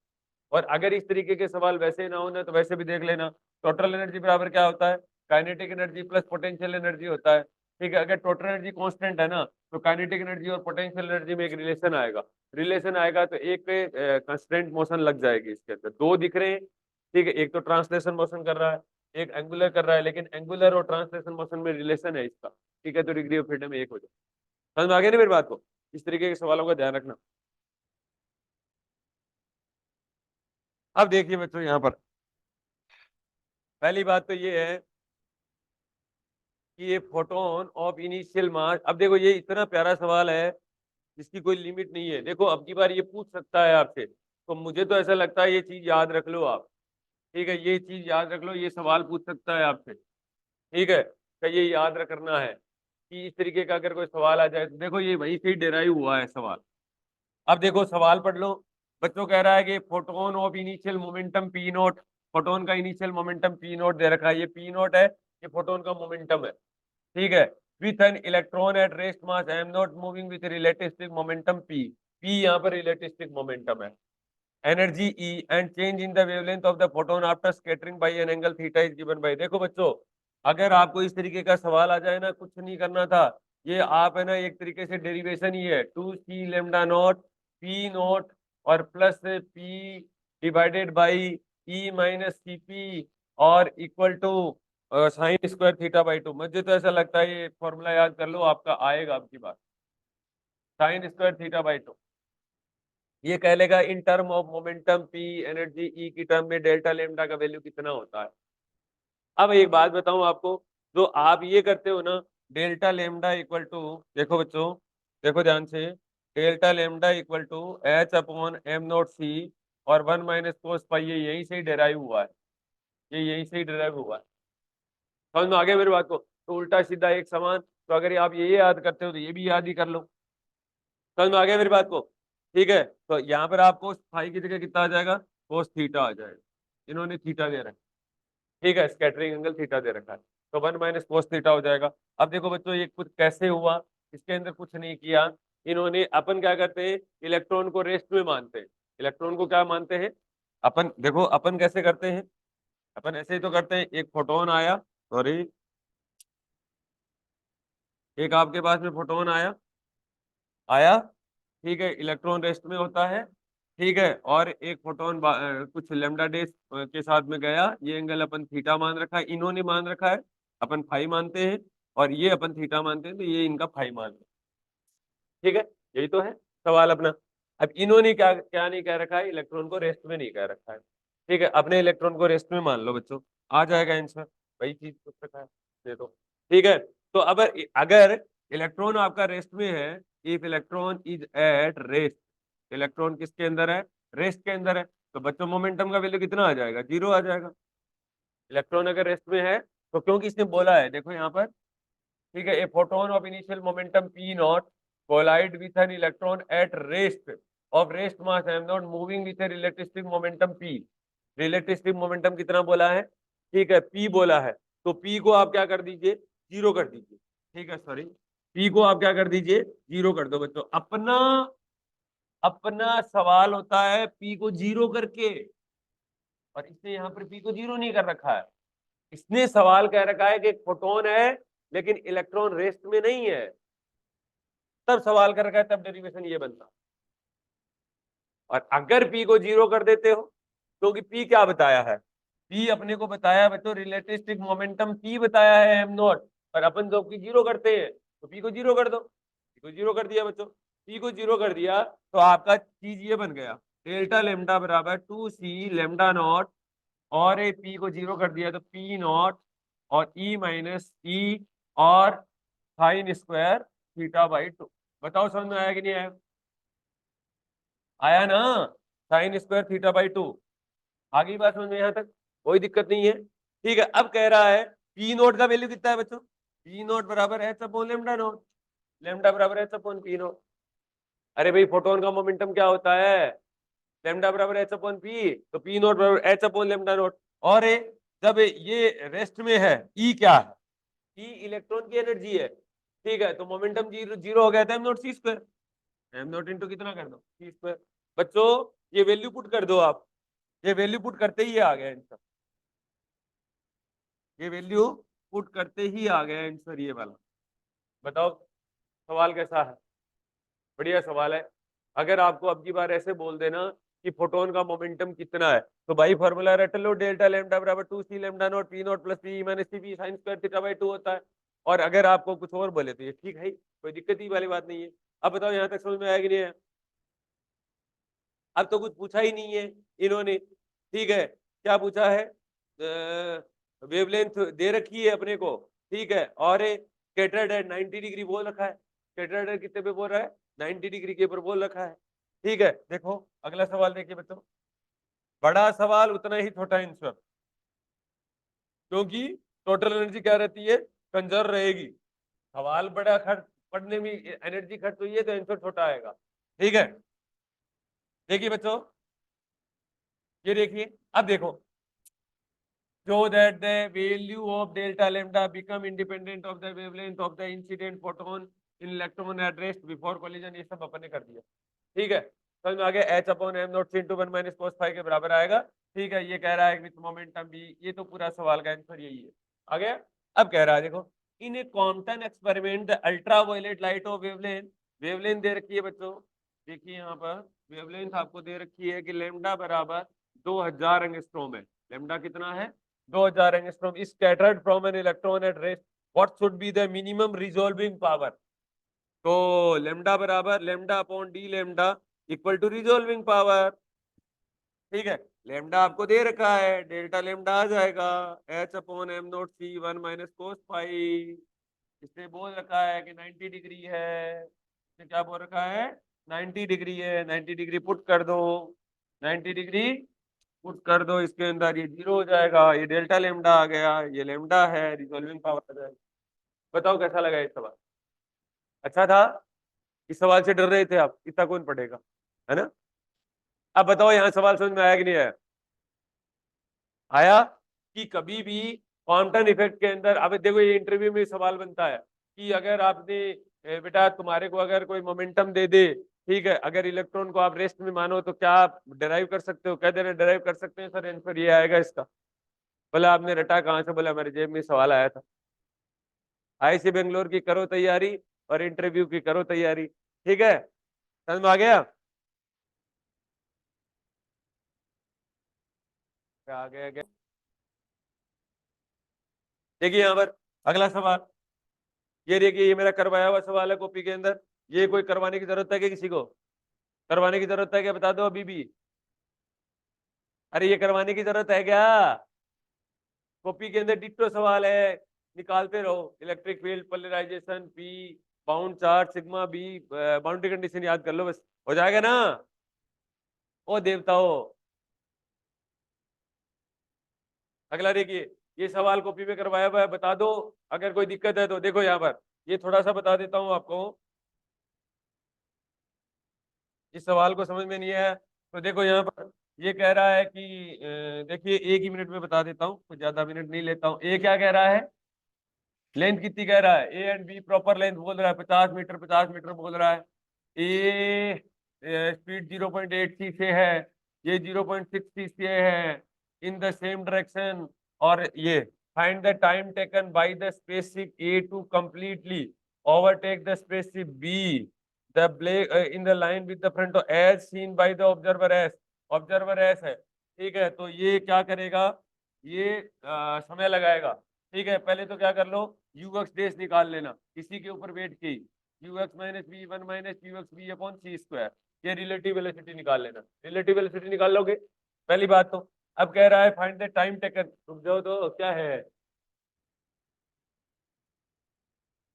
और अगर इस तरीके के सवाल वैसे ही ना हो ना, तो वैसे भी देख लेना, टोटल एनर्जी बराबर क्या होता है? Kinetic energy plus potential energy होता है। ठीक है, अगर टोटल एनर्जी कांस्टेंट है ना, तो काइनेटिक एनर्जी और पोटेंशियल एनर्जी में एक रिलेशन आएगा। रिलेशन आएगा तो एक पे कंस्टेंट मोशन लग जाएगी, इसके अंदर दो दिख रहे हैं। ठीक है, एक तो ट्रांसलेशन मोशन कर रहा है, एक एंगुलर कर रहा है, लेकिन एंगुलर और ट्रांसलेशन मोशन में रिलेशन है इसका। ठीक है, तो डिग्री ऑफ फ्रीडम एक हो जाए। समझ में आ गया ना मेरी बात को? इस तरीके के सवालों का ध्यान रखना। अब देखिए बच्चों, यहाँ पर पहली बात तो ये है कि ये फोटोन ऑफ इनिशियल मास, अब देखो ये इतना प्यारा सवाल है जिसकी कोई लिमिट नहीं है। देखो अब की बार ये पूछ सकता है आपसे, तो मुझे तो ऐसा लगता है ये चीज याद रख लो आप। ठीक है, ये चीज याद रख लो, ये सवाल पूछ सकता है आपसे। ठीक है, तो ये याद रखना है कि इस तरीके का अगर कोई सवाल आ जाए तो देखो ये वहीं से ही डेराइव हुआ है सवाल। अब देखो सवाल पढ़ लो। बच्चों कह रहा है कि photon of initial momentum P note, photon का इनिशियल मोमेंटम पी नोट दे रखा है, ये पी नोट है, ये फोटोन का मोमेंटम है। ठीक है, with an electron at rest mass m naught moving with relativistic momentum p, p यहाँ पर रिलेटिविस्टिक मोमेंटम है। Energy e and change in the wavelength of the photon after scattering by an angle theta is given by. देखो बच्चों, अगर आपको इस तरीके का सवाल आ जाए ना, कुछ नहीं करना था, ये आप है ना एक तरीके से डेरिवेशन ही है, 2c lambda naught P naught और plus P divided by E minus C P और equal to sine square theta by two. मुझे तो ऐसा लगता है ये फॉर्मूला याद कर लो, आपका आएगा आपकी बात, sign square theta by to. ये कह लेगा in term of momentum P energy E की टर्म में डेल्टा लेमडा का वैल्यू कितना होता है। अब एक बात बताऊं आपको, जो आप ये करते हो ना, डेल्टा लेमडा इक्वल टू, देखो बच्चों, देखो ध्यान से, delta lambda equal to H upon M naught C और वन माइनस कोस पाई, ये यहीं से ही डेराइव हुआ है, ये यहीं से ही डेराइव हुआ है। समझ में आ गया मेरी बात को? तो उल्टा सीधा एक समान, तो अगर आप ये याद करते हो तो ये भी याद ही कर लो। समझ में आ गया मेरी बात को? ठीक है, तो यहाँ पर आपको फाई की जगह कितना आ जाएगा? कोस थीटा आ जाएगा, इन्होंने थीटा दे रखा है। ठीक है, स्कैटरिंग एंगल थीटा दे रखा है, तो वन माइनस कोस थीटा हो जाएगा। अब देखो बच्चों, ये कुछ कैसे हुआ, इसके अंदर कुछ नहीं किया इन्होंने। अपन क्या करते हैं, इलेक्ट्रॉन को रेस्ट में मानते हैं। इलेक्ट्रॉन को क्या मानते हैं अपन? देखो अपन कैसे करते हैं, अपन ऐसे ही तो करते हैं, एक फोटोन आया, सॉरी, एक आपके पास में फोटोन आया, आया, ठीक है, इलेक्ट्रॉन रेस्ट में होता है। ठीक है, और एक फोटोन कुछ लेमडा डेज के साथ में गया, ये एंगल अपन थीटा मान रखा है, इन्होंने मान रखा है, अपन फाई मानते हैं, और ये अपन थीटा मानते हैं, तो ये इनका फाई मान है। ठीक है, यही तो है सवाल अपना। अब इन्होंने क्या क्या नहीं कह रखा है, इलेक्ट्रॉन को रेस्ट में नहीं कह रखा है। ठीक है, अपने इलेक्ट्रॉन को रेस्ट में मान लो बच्चों, आ जाएगा आंसर, वही चीज पूछ रखा है ये तो। ठीक है, तो अब अगर इलेक्ट्रॉन आपका रेस्ट में है, if electron is at rest, electron किसके अंदर है, रेस्ट के अंदर है, तो बच्चों मोमेंटम का वैल्यू कितना आ जाएगा, 0 आ जाएगा। इलेक्ट्रॉन अगर रेस्ट में है तो, क्योंकि इसने बोला है देखो यहाँ पर, ठीक है, a photon of initial momentum p naught collide with an electron at rest of rest mass m naught moving with a relativistic momentum p. Relativistic momentum कितना बोला है, ठीक है, पी बोला है, तो पी को आप क्या कर दीजिए, 0 कर दीजिए। ठीक है, सॉरी, पी को आप क्या कर दीजिए, 0 कर दो बच्चों। अपना अपना सवाल होता है पी को 0 करके, और इसने यहाँ पर पी को 0 नहीं कर रखा है। इसने सवाल कह रखा है कि एक फोटोन है लेकिन इलेक्ट्रॉन रेस्ट में नहीं है, तब सवाल कर रखा है, तब डेरिवेशन ये बनता। और अगर पी को 0 कर देते हो, क्योंकि पी क्या बताया है, पी अपने को बताया है बच्चों रिलेटिविस्टिक मोमेंटम पी बताया है एम नॉट, पर अपन जब की 0 करते हैं तो पी को 0 कर दो, पी को 0 कर दिया बच्चों, पी को 0 कर दिया तो आपका चीज ये बन गया, डेल्टा लेमडा बराबर 2c लेमडा नॉट, और ए पी को 0 कर दिया तो पी नॉट और ई माइनस ई और साइन स्क्वायर थीटा बाई 2। बताओ समझ में आया कि नहीं आया, आया ना, साइन स्क्वायर थीटा बाई 2। आगे बात समझ में यहाँ तक, कोई दिक्कत नहीं है। ठीक है, अब कह रहा है पी नोट का वैल्यू कितना है बच्चों, पी नोट बराबर H upon lambda note, lambda बराबर एच अपॉन पी नोट। अरे भाई फोटोन का मोमेंटम क्या होता है, लेमडा बराबर एच अपॉन पी, तो पी नोट बराबर एच अपॉन लेमडा नोट। और जब ये रेस्ट में है, ई क्या है, ई इलेक्ट्रॉन की एनर्जी है। ठीक है, तो मोमेंटम 0 हो गया था, एम नोट सी स्क्वायर, एम नोट इंटू कितना कर दो, सी स्क्वायर। बच्चों ये वैल्यू पुट कर दो आप, ये वैल्यू पुट करते ही आ गया आंसर, ये वैल्यू पुट करते ही आ गया आंसर ये वाला। बताओ सवाल कैसा है, बढ़िया सवाल है। अगर आपको अब की बार ऐसे बोल देना कि फोटोन का मोमेंटम कितना है, तो भाई फॉर्मूला रट लो, डेल्टा लैम्डा बराबर 2c lambda naught P naught plus P minus P sign square theta by 2 होता है। और अगर आपको कुछ और बोले तो ये ठीक है, कोई दिक्कत ही वाली बात नहीं है। अब बताओ यहाँ तक समझ में आया कि नहीं है, अब तो कुछ पूछा ही नहीं है इन्होंने। ठीक है, क्या पूछा है, वेवलेंथ दे रखी है अपने को, ठीक है, और स्कैटर्ड एट 90 डिग्री बोल रखा है, स्कैटर्ड एट कितने पे बोल रहा है, 90 डिग्री के ऊपर बोल रखा है। ठीक है, देखो अगला सवाल देखिए बच्चों, बड़ा सवाल उतना ही छोटा आंसर, क्योंकि टोटल एनर्जी क्या रहती है, कंजर्व रहेगी। सवाल बड़ा खर्च पढ़ने में एनर्जी खर्च हुई है तो आंसर छोटा आएगा। ठीक है, देखिए बच्चों, ये देखिए, अब देखो, show that the value of delta lambda become independent of the wavelength of the incident photon in electron at rest before collision। ये सब अपन ने कर दिया। ठीक है, समझ में आ गया, h upon m naught c into 1 minus cos phi के बराबर आएगा। ठीक है, ये कह रहा है विथ मोमेंटम भी, ये तो पूरा सवाल का आंसर यही है। आ गया, अब कह रहा है देखो, in a Compton experiment the ultraviolet light of wavelength, wavelength दे रखी है बच्चों, देखिए यहाँ पर वेवलेंथ आपको दे रखी है कि लेमडा बराबर 2000 एंगस्ट्रॉम है। लेमडा कितना है, 2000 angstrom is scattered from an electron at rest, what should be the minimum resolving power। तो लेमडा बराबर lambda upon d lambda equal to resolving power. ठीक है, लेमडा आपको दे रखा है, डेल्टा लेमडा आ जाएगा एच अपॉन एम नोट सी 1 minus cos पाई। इसने बोल रखा है कि 90 डिग्री है, इसने क्या बोल रखा है, 90 डिग्री है, 90 डिग्री पुट कर दो, 90 डिग्री पुट कर दो इसके अंदर, ये 0 हो जाएगा, ये डेल्टा लेमडा आ गया, ये लेमडा है, रिजोल्विंग पावर आ जाएगा। बताओ कैसा लगा ये सवाल, अच्छा था, इस सवाल से डर रहे थे आप, इतना कौन पढ़ेगा, है ना। अब बताओ यहाँ सवाल समझ में आया कि नहीं आया, आया कि कभी भी क्वांटम इफेक्ट के अंदर, अब देखो ये इंटरव्यू में सवाल बनता है कि अगर आपने बेटा तुम्हारे को अगर कोई मोमेंटम दे दे, ठीक है, अगर इलेक्ट्रॉन को आप रेस्ट में मानो तो क्या आप डिराइव कर सकते हो, कह दे रहे डिराइव कर सकते हैं सर, आंसर ये आएगा इसका। बोला आपने रटा कहाँ से, बोला मेरे जेब में सवाल आया था। आईआईसी बेंगलोर की करो तैयारी और इंटरव्यू की करो तैयारी। ठीक है, समझ में आ गया, क्या आ गया क्या, देखिए यहाँ पर अगला सवाल, ये देखिए, ये मेरा करवाया हुआ सवाल है कॉपी के अंदर, ये कोई करवाने की जरूरत है कि किसी को, करवाने की जरूरत है क्या, बता दो अभी भी। अरे ये करवाने की जरूरत है क्या? कॉपी के अंदर डिट्टो सवाल है, निकालते रहो। Electric field, polarization, p, bound charge, sigma b, boundary condition याद कर लो बस, हो जाएगा ना। ओ देवताओं, अगला देखिए, ये सवाल कॉपी में करवाया हुआ है, बता दो अगर कोई दिक्कत है तो। देखो यहाँ पर ये थोड़ा सा बता देता हूँ आपको, इस सवाल को समझ में नहीं आया तो देखो यहाँ पर ये कह रहा है कि देखिए एक ही मिनट में बता देता हूँ, कुछ ज्यादा मिनट नहीं लेता हूँ। ए क्या कह रहा है, लेंथ कितनी कह रहा है, A and B proper length बोल रहा है 50 मीटर, 50 मीटर बोल रहा है। ए स्पीड 0.83 से है, ये 0.63 से है, इन द सेम डायरेक्शन। और ये find the time taken by the spaceship A to completely overtake the spaceship B the black in the line with the front edge seen by the observer S. Observer S है, ठीक है। तो ये क्या करेगा, ये समय लगाएगा, ठीक है। पहले तो क्या कर लो, यू एक्स डेस निकाल लेना, इसी के ऊपर वेट की, u x minus v one minus u x v upon c square, ये रिलेटिव वेलोसिटी निकाल लेना। रिलेटिव वेलोसिटी निकाल लोगे, पहली बात तो। अब कह रहा है फाइंड द टाइम टेकन, रुक जाओ तो क्या है,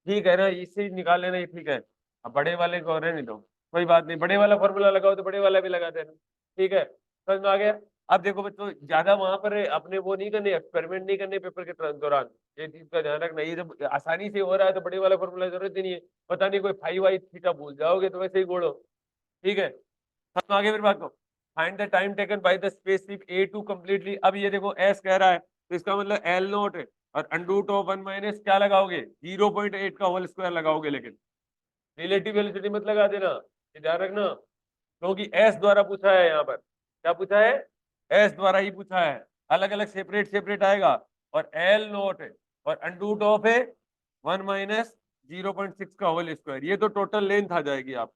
ठीक है ना, इससे निकाल लेना, ये ठीक है। अब बड़े वाले को रहने दो, कोई बात नहीं, बड़े वाला फॉर्मूला लगाओ तो बड़े वाला भी लगा देना, ठीक है। समझ में आ गया। अब देखो बच्चों, ज्यादा वहां पर अपने वो नहीं करने, एक्सपेरिमेंट नहीं करने पेपर के दौरान, ये चीज का ध्यान रखना। ये जब आसानी से हो रहा है तो बड़े वाला फॉर्मूला जरूरत ही नहीं है, पता नहीं कोई फाइव वाई थीटा भूल जाओगे तो वैसे ही गोड़ो, ठीक है। समझ में आ गया मेरी बात को। Find the time taken by the spaceship A to completely, अब ये देखो एस कह रहा है तो इसका मतलब एल नोट है, और अंडरूट ऑफ वन माइनस क्या लगाओगे, 0.8 का होल स्क्वायर लगाओगे, लेकिन रिलेटिव वेलोसिटी मत लगा देना, ये ध्यान रखना, क्योंकि एस द्वारा पूछा है यहाँ पर। क्या पूछा है, एस द्वारा ही पूछा है, अलग अलग सेपरेट सेपरेट आएगा। और एल नोट है, और अंडरूट ऑफ है 1 - 0.6 का होल स्क्वायर, ये तो टोटल लेंथ आ जाएगी आप,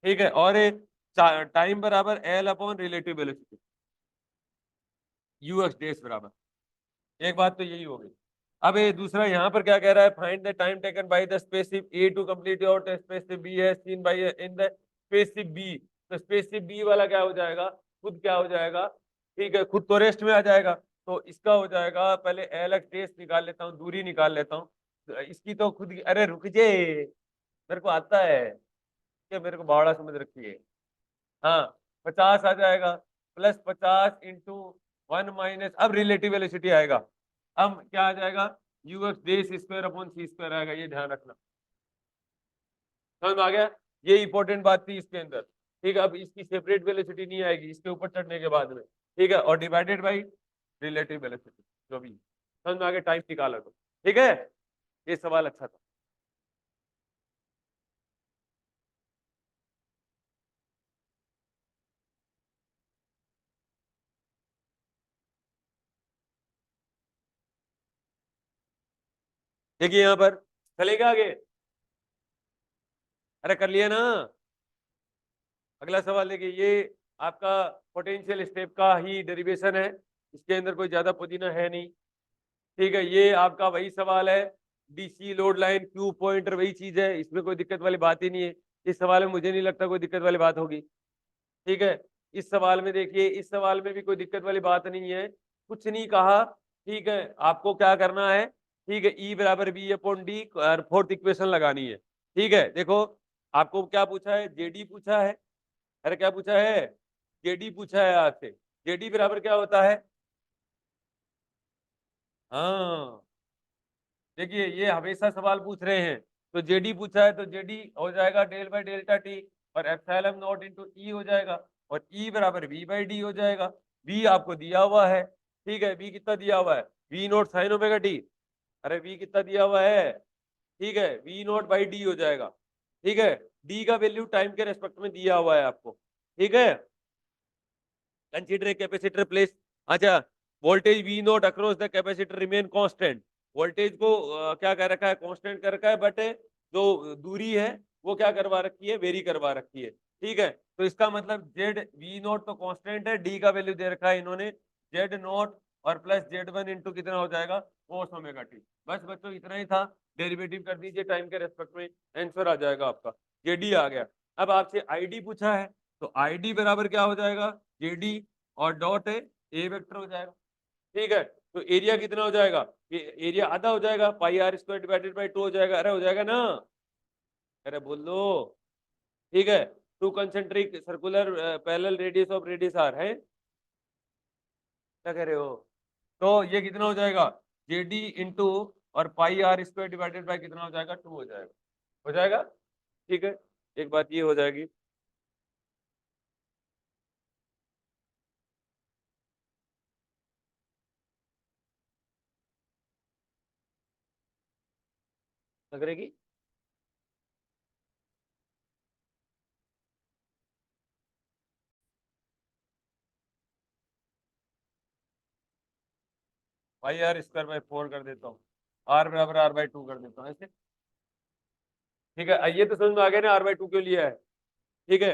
ठीक है। और टाइम बराबर L upon relative velocity, U X dash बराबर, एक बात तो यही होगी। अब ये दूसरा यहाँ पर क्या कह रहा है, find the time taken by the spaceship A to complete your spaceship B है seen by in the spaceship B. तो स्पेसशिप बी वाला क्या हो जाएगा, खुद क्या हो जाएगा, ठीक है, खुद तो रेस्ट में आ जाएगा। तो इसका हो जाएगा, पहले एल एक्स डेस निकाल लेता हूँ, दूरी निकाल लेता हूँ। तो इसकी तो खुद अरे रुक जे, मेरे को आता है कि मेरे को बावड़ा समझ रखी है। हाँ, 50 आ जाएगा, प्लस 50 इंटू 1 - अब रिलेटिव वेलोसिटी आएगा, अब क्या आ जाएगा, u x d square upon c square आएगा, ये ध्यान रखना। समझ में आ गया, ये इंपॉर्टेंट बात थी इसके अंदर, ठीक है। अब इसकी सेपरेट वेलोसिटी नहीं आएगी इसके ऊपर चढ़ने के बाद में, ठीक है, और डिवाइडेड बाई रिलेटिव वेलोसिटी जो भी। समझ में आ गया, टाइम निकाला तो, ठीक है। ये सवाल अच्छा था। देखिए यहाँ पर चलेगा आगे, अरे कर लिया ना। अगला सवाल देखिए, ये आपका पोटेंशियल स्टेप का ही डेरिवेशन है, इसके अंदर कोई ज्यादा पुदीना है नहीं, ठीक है। ये आपका वही सवाल है, DC load line Q pointer वही चीज है, इसमें कोई दिक्कत वाली बात ही नहीं है। इस सवाल में मुझे नहीं लगता कोई दिक्कत वाली बात होगी, ठीक है। इस सवाल में देखिए, इस सवाल में भी कोई दिक्कत वाली बात नहीं है, कुछ नहीं कहा, ठीक है। आपको क्या करना है, ठीक है, ई बराबर b upon d, fourth equation लगानी है, ठीक है। देखो आपको क्या पूछा है, जेडी पूछा है, अरे क्या पूछा है, जेडी पूछा है आपसे। जेडी बराबर क्या होता है, हाँ देखिए ये हमेशा सवाल पूछ रहे हैं, तो जेडी पूछा है तो जेडी हो जाएगा डेल बाई डेल्टा टी, और एप्सिलॉन नॉट इनटू ई हो जाएगा, और ई बराबर वी बाई डी हो जाएगा। वी आपको दिया हुआ है, ठीक है, वी कितना दिया हुआ है, v naught sine omega t, अरे वी कितना दिया हुआ है, ठीक है, वी नॉट बाई डी हो जाएगा, ठीक है। डी का वैल्यू टाइम के रेस्पेक्ट में दिया हुआ है आपको, ठीक है। कंसीडर कैपेसिटर प्लेस, अच्छा, voltage V not across the capacitor remain constant, voltage को क्या कर रखा है, कांस्टेंट कर रखा है, बट जो दूरी है वो क्या करवा रखी है, वेरी करवा रखी है, ठीक है। तो इसका मतलब जेड वी नॉट तो कांस्टेंट है, डी का वैल्यू दे रखा है इन्होंने जेड नॉट, और प्लस जेड वन इंटू कितना हो जाएगा, कोस ओमेगा टी। बस बच्चों इतना ही था, डेरिवेटिव कर दीजिए टाइम के रेस्पेक्ट में, आंसर आ जाएगा आपका, जेडी आ गया। अब आपसे आईडी पूछा है, तो ID बराबर क्या हो जाएगा, JD और डॉट है A वेक्टर हो जाएगा। ठीक है, तो एरिया कितना हो जाएगा, ये एरिया आधा हो जाएगा, पाई आर स्क्वायर डिवाइडेड बाई 2 हो जाएगा। अरे हो जाएगा ना, अरे बोल दो। ठीक है, two concentric circular parallel radius of radius r है, क्या कह रहे हो। तो ये कितना हो जाएगा, JD इंटू और पाई आर स्क्वायर डिवाइडेड बाई कितना हो जाएगा, 2 हो जाएगा। हो जाएगा, ठीक है, एक बात ये हो जाएगी। लग रहेगी, पाई आर स्क्वायर बाई 4 कर देता हूँ, आर बराबर आर बाई 2 कर देता हूँ ऐसे। ठीक है, ये तो समझ में आ गया ना आर बाई 2 क्यों लिया है। ठीक है,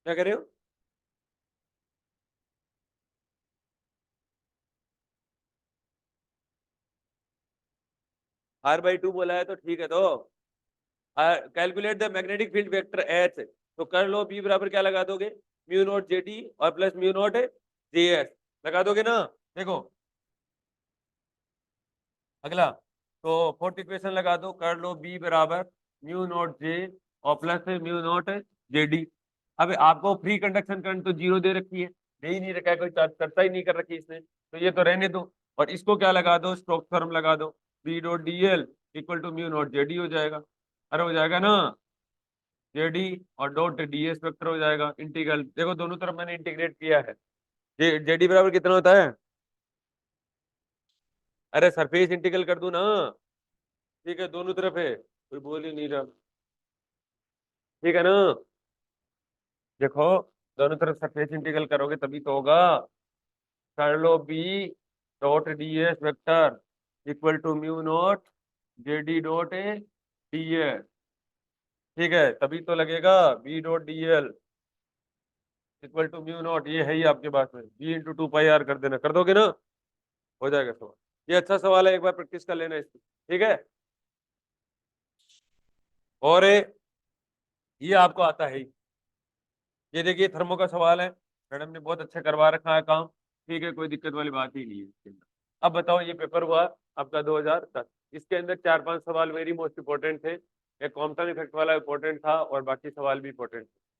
क्या कह रहे हो, आर बाई 2 बोला है तो ठीक है। तो calculate the magnetic field vector H, तो कर लो बी बराबर क्या लगा दोगे, म्यू नॉट जेडी और प्लस म्यू नॉट जेएस लगा दोगे ना। देखो अगला, तो फोर्थ इक्वेशन लगा दो, कर लो बी बराबर म्यू नॉट जे और प्लस म्यू नॉट जेडी। अब आपको फ्री कंडक्शन करंट तो जीरो दे रखी है, दे ही नहीं रखा है, कोई चर्चा ही नहीं कर रखी इसने, तो ये तो रहने दो। और इसको क्या लगा दो, स्टोक्स थ्योरम लगा दो, b dot d l equal to mu naught जेडी हो जाएगा। अरे हो जाएगा ना, जेडी और डॉट डीएस वेक्टर हो जाएगा। इंटीग्रल देखो दोनों तरफ मैंने इंटीग्रेट किया है। जेडी बराबर कितना होता है, अरे सरफेस इंटीग्रल कर दूं ना, ठीक है, दोनों तरफ है, कोई बोल ही नहीं रहा। ठीक है ना, देखो दोनों तरफ सरफेस इंटीग्रल करोगे तभी तो होगा। कर लो B dot DS vector equal to mu naught JD dot DS. ठीक है, तभी तो लगेगा B dot DL equal to mu naught, ये है ही आपके पास में, बी इंटू 2 पाई आर कर देना, कर दोगे ना, हो जाएगा सवाल। ये अच्छा सवाल है, एक बार प्रैक्टिस कर लेना इसकी। ठीक है, और ये आपको आता है ही। ये देखिए थर्मो का सवाल है, मैडम ने बहुत अच्छा करवा रखा है काम। ठीक है, कोई दिक्कत वाली बात ही नहीं है इसके अंदर। अब बताओ, ये पेपर हुआ आपका 2010, इसके अंदर 4-5 सवाल वेरी मोस्ट इंपॉर्टेंट थे। एक कॉम्पटन इफेक्ट वाला इंपॉर्टेंट था और बाकी सवाल भी इंपॉर्टेंट थे।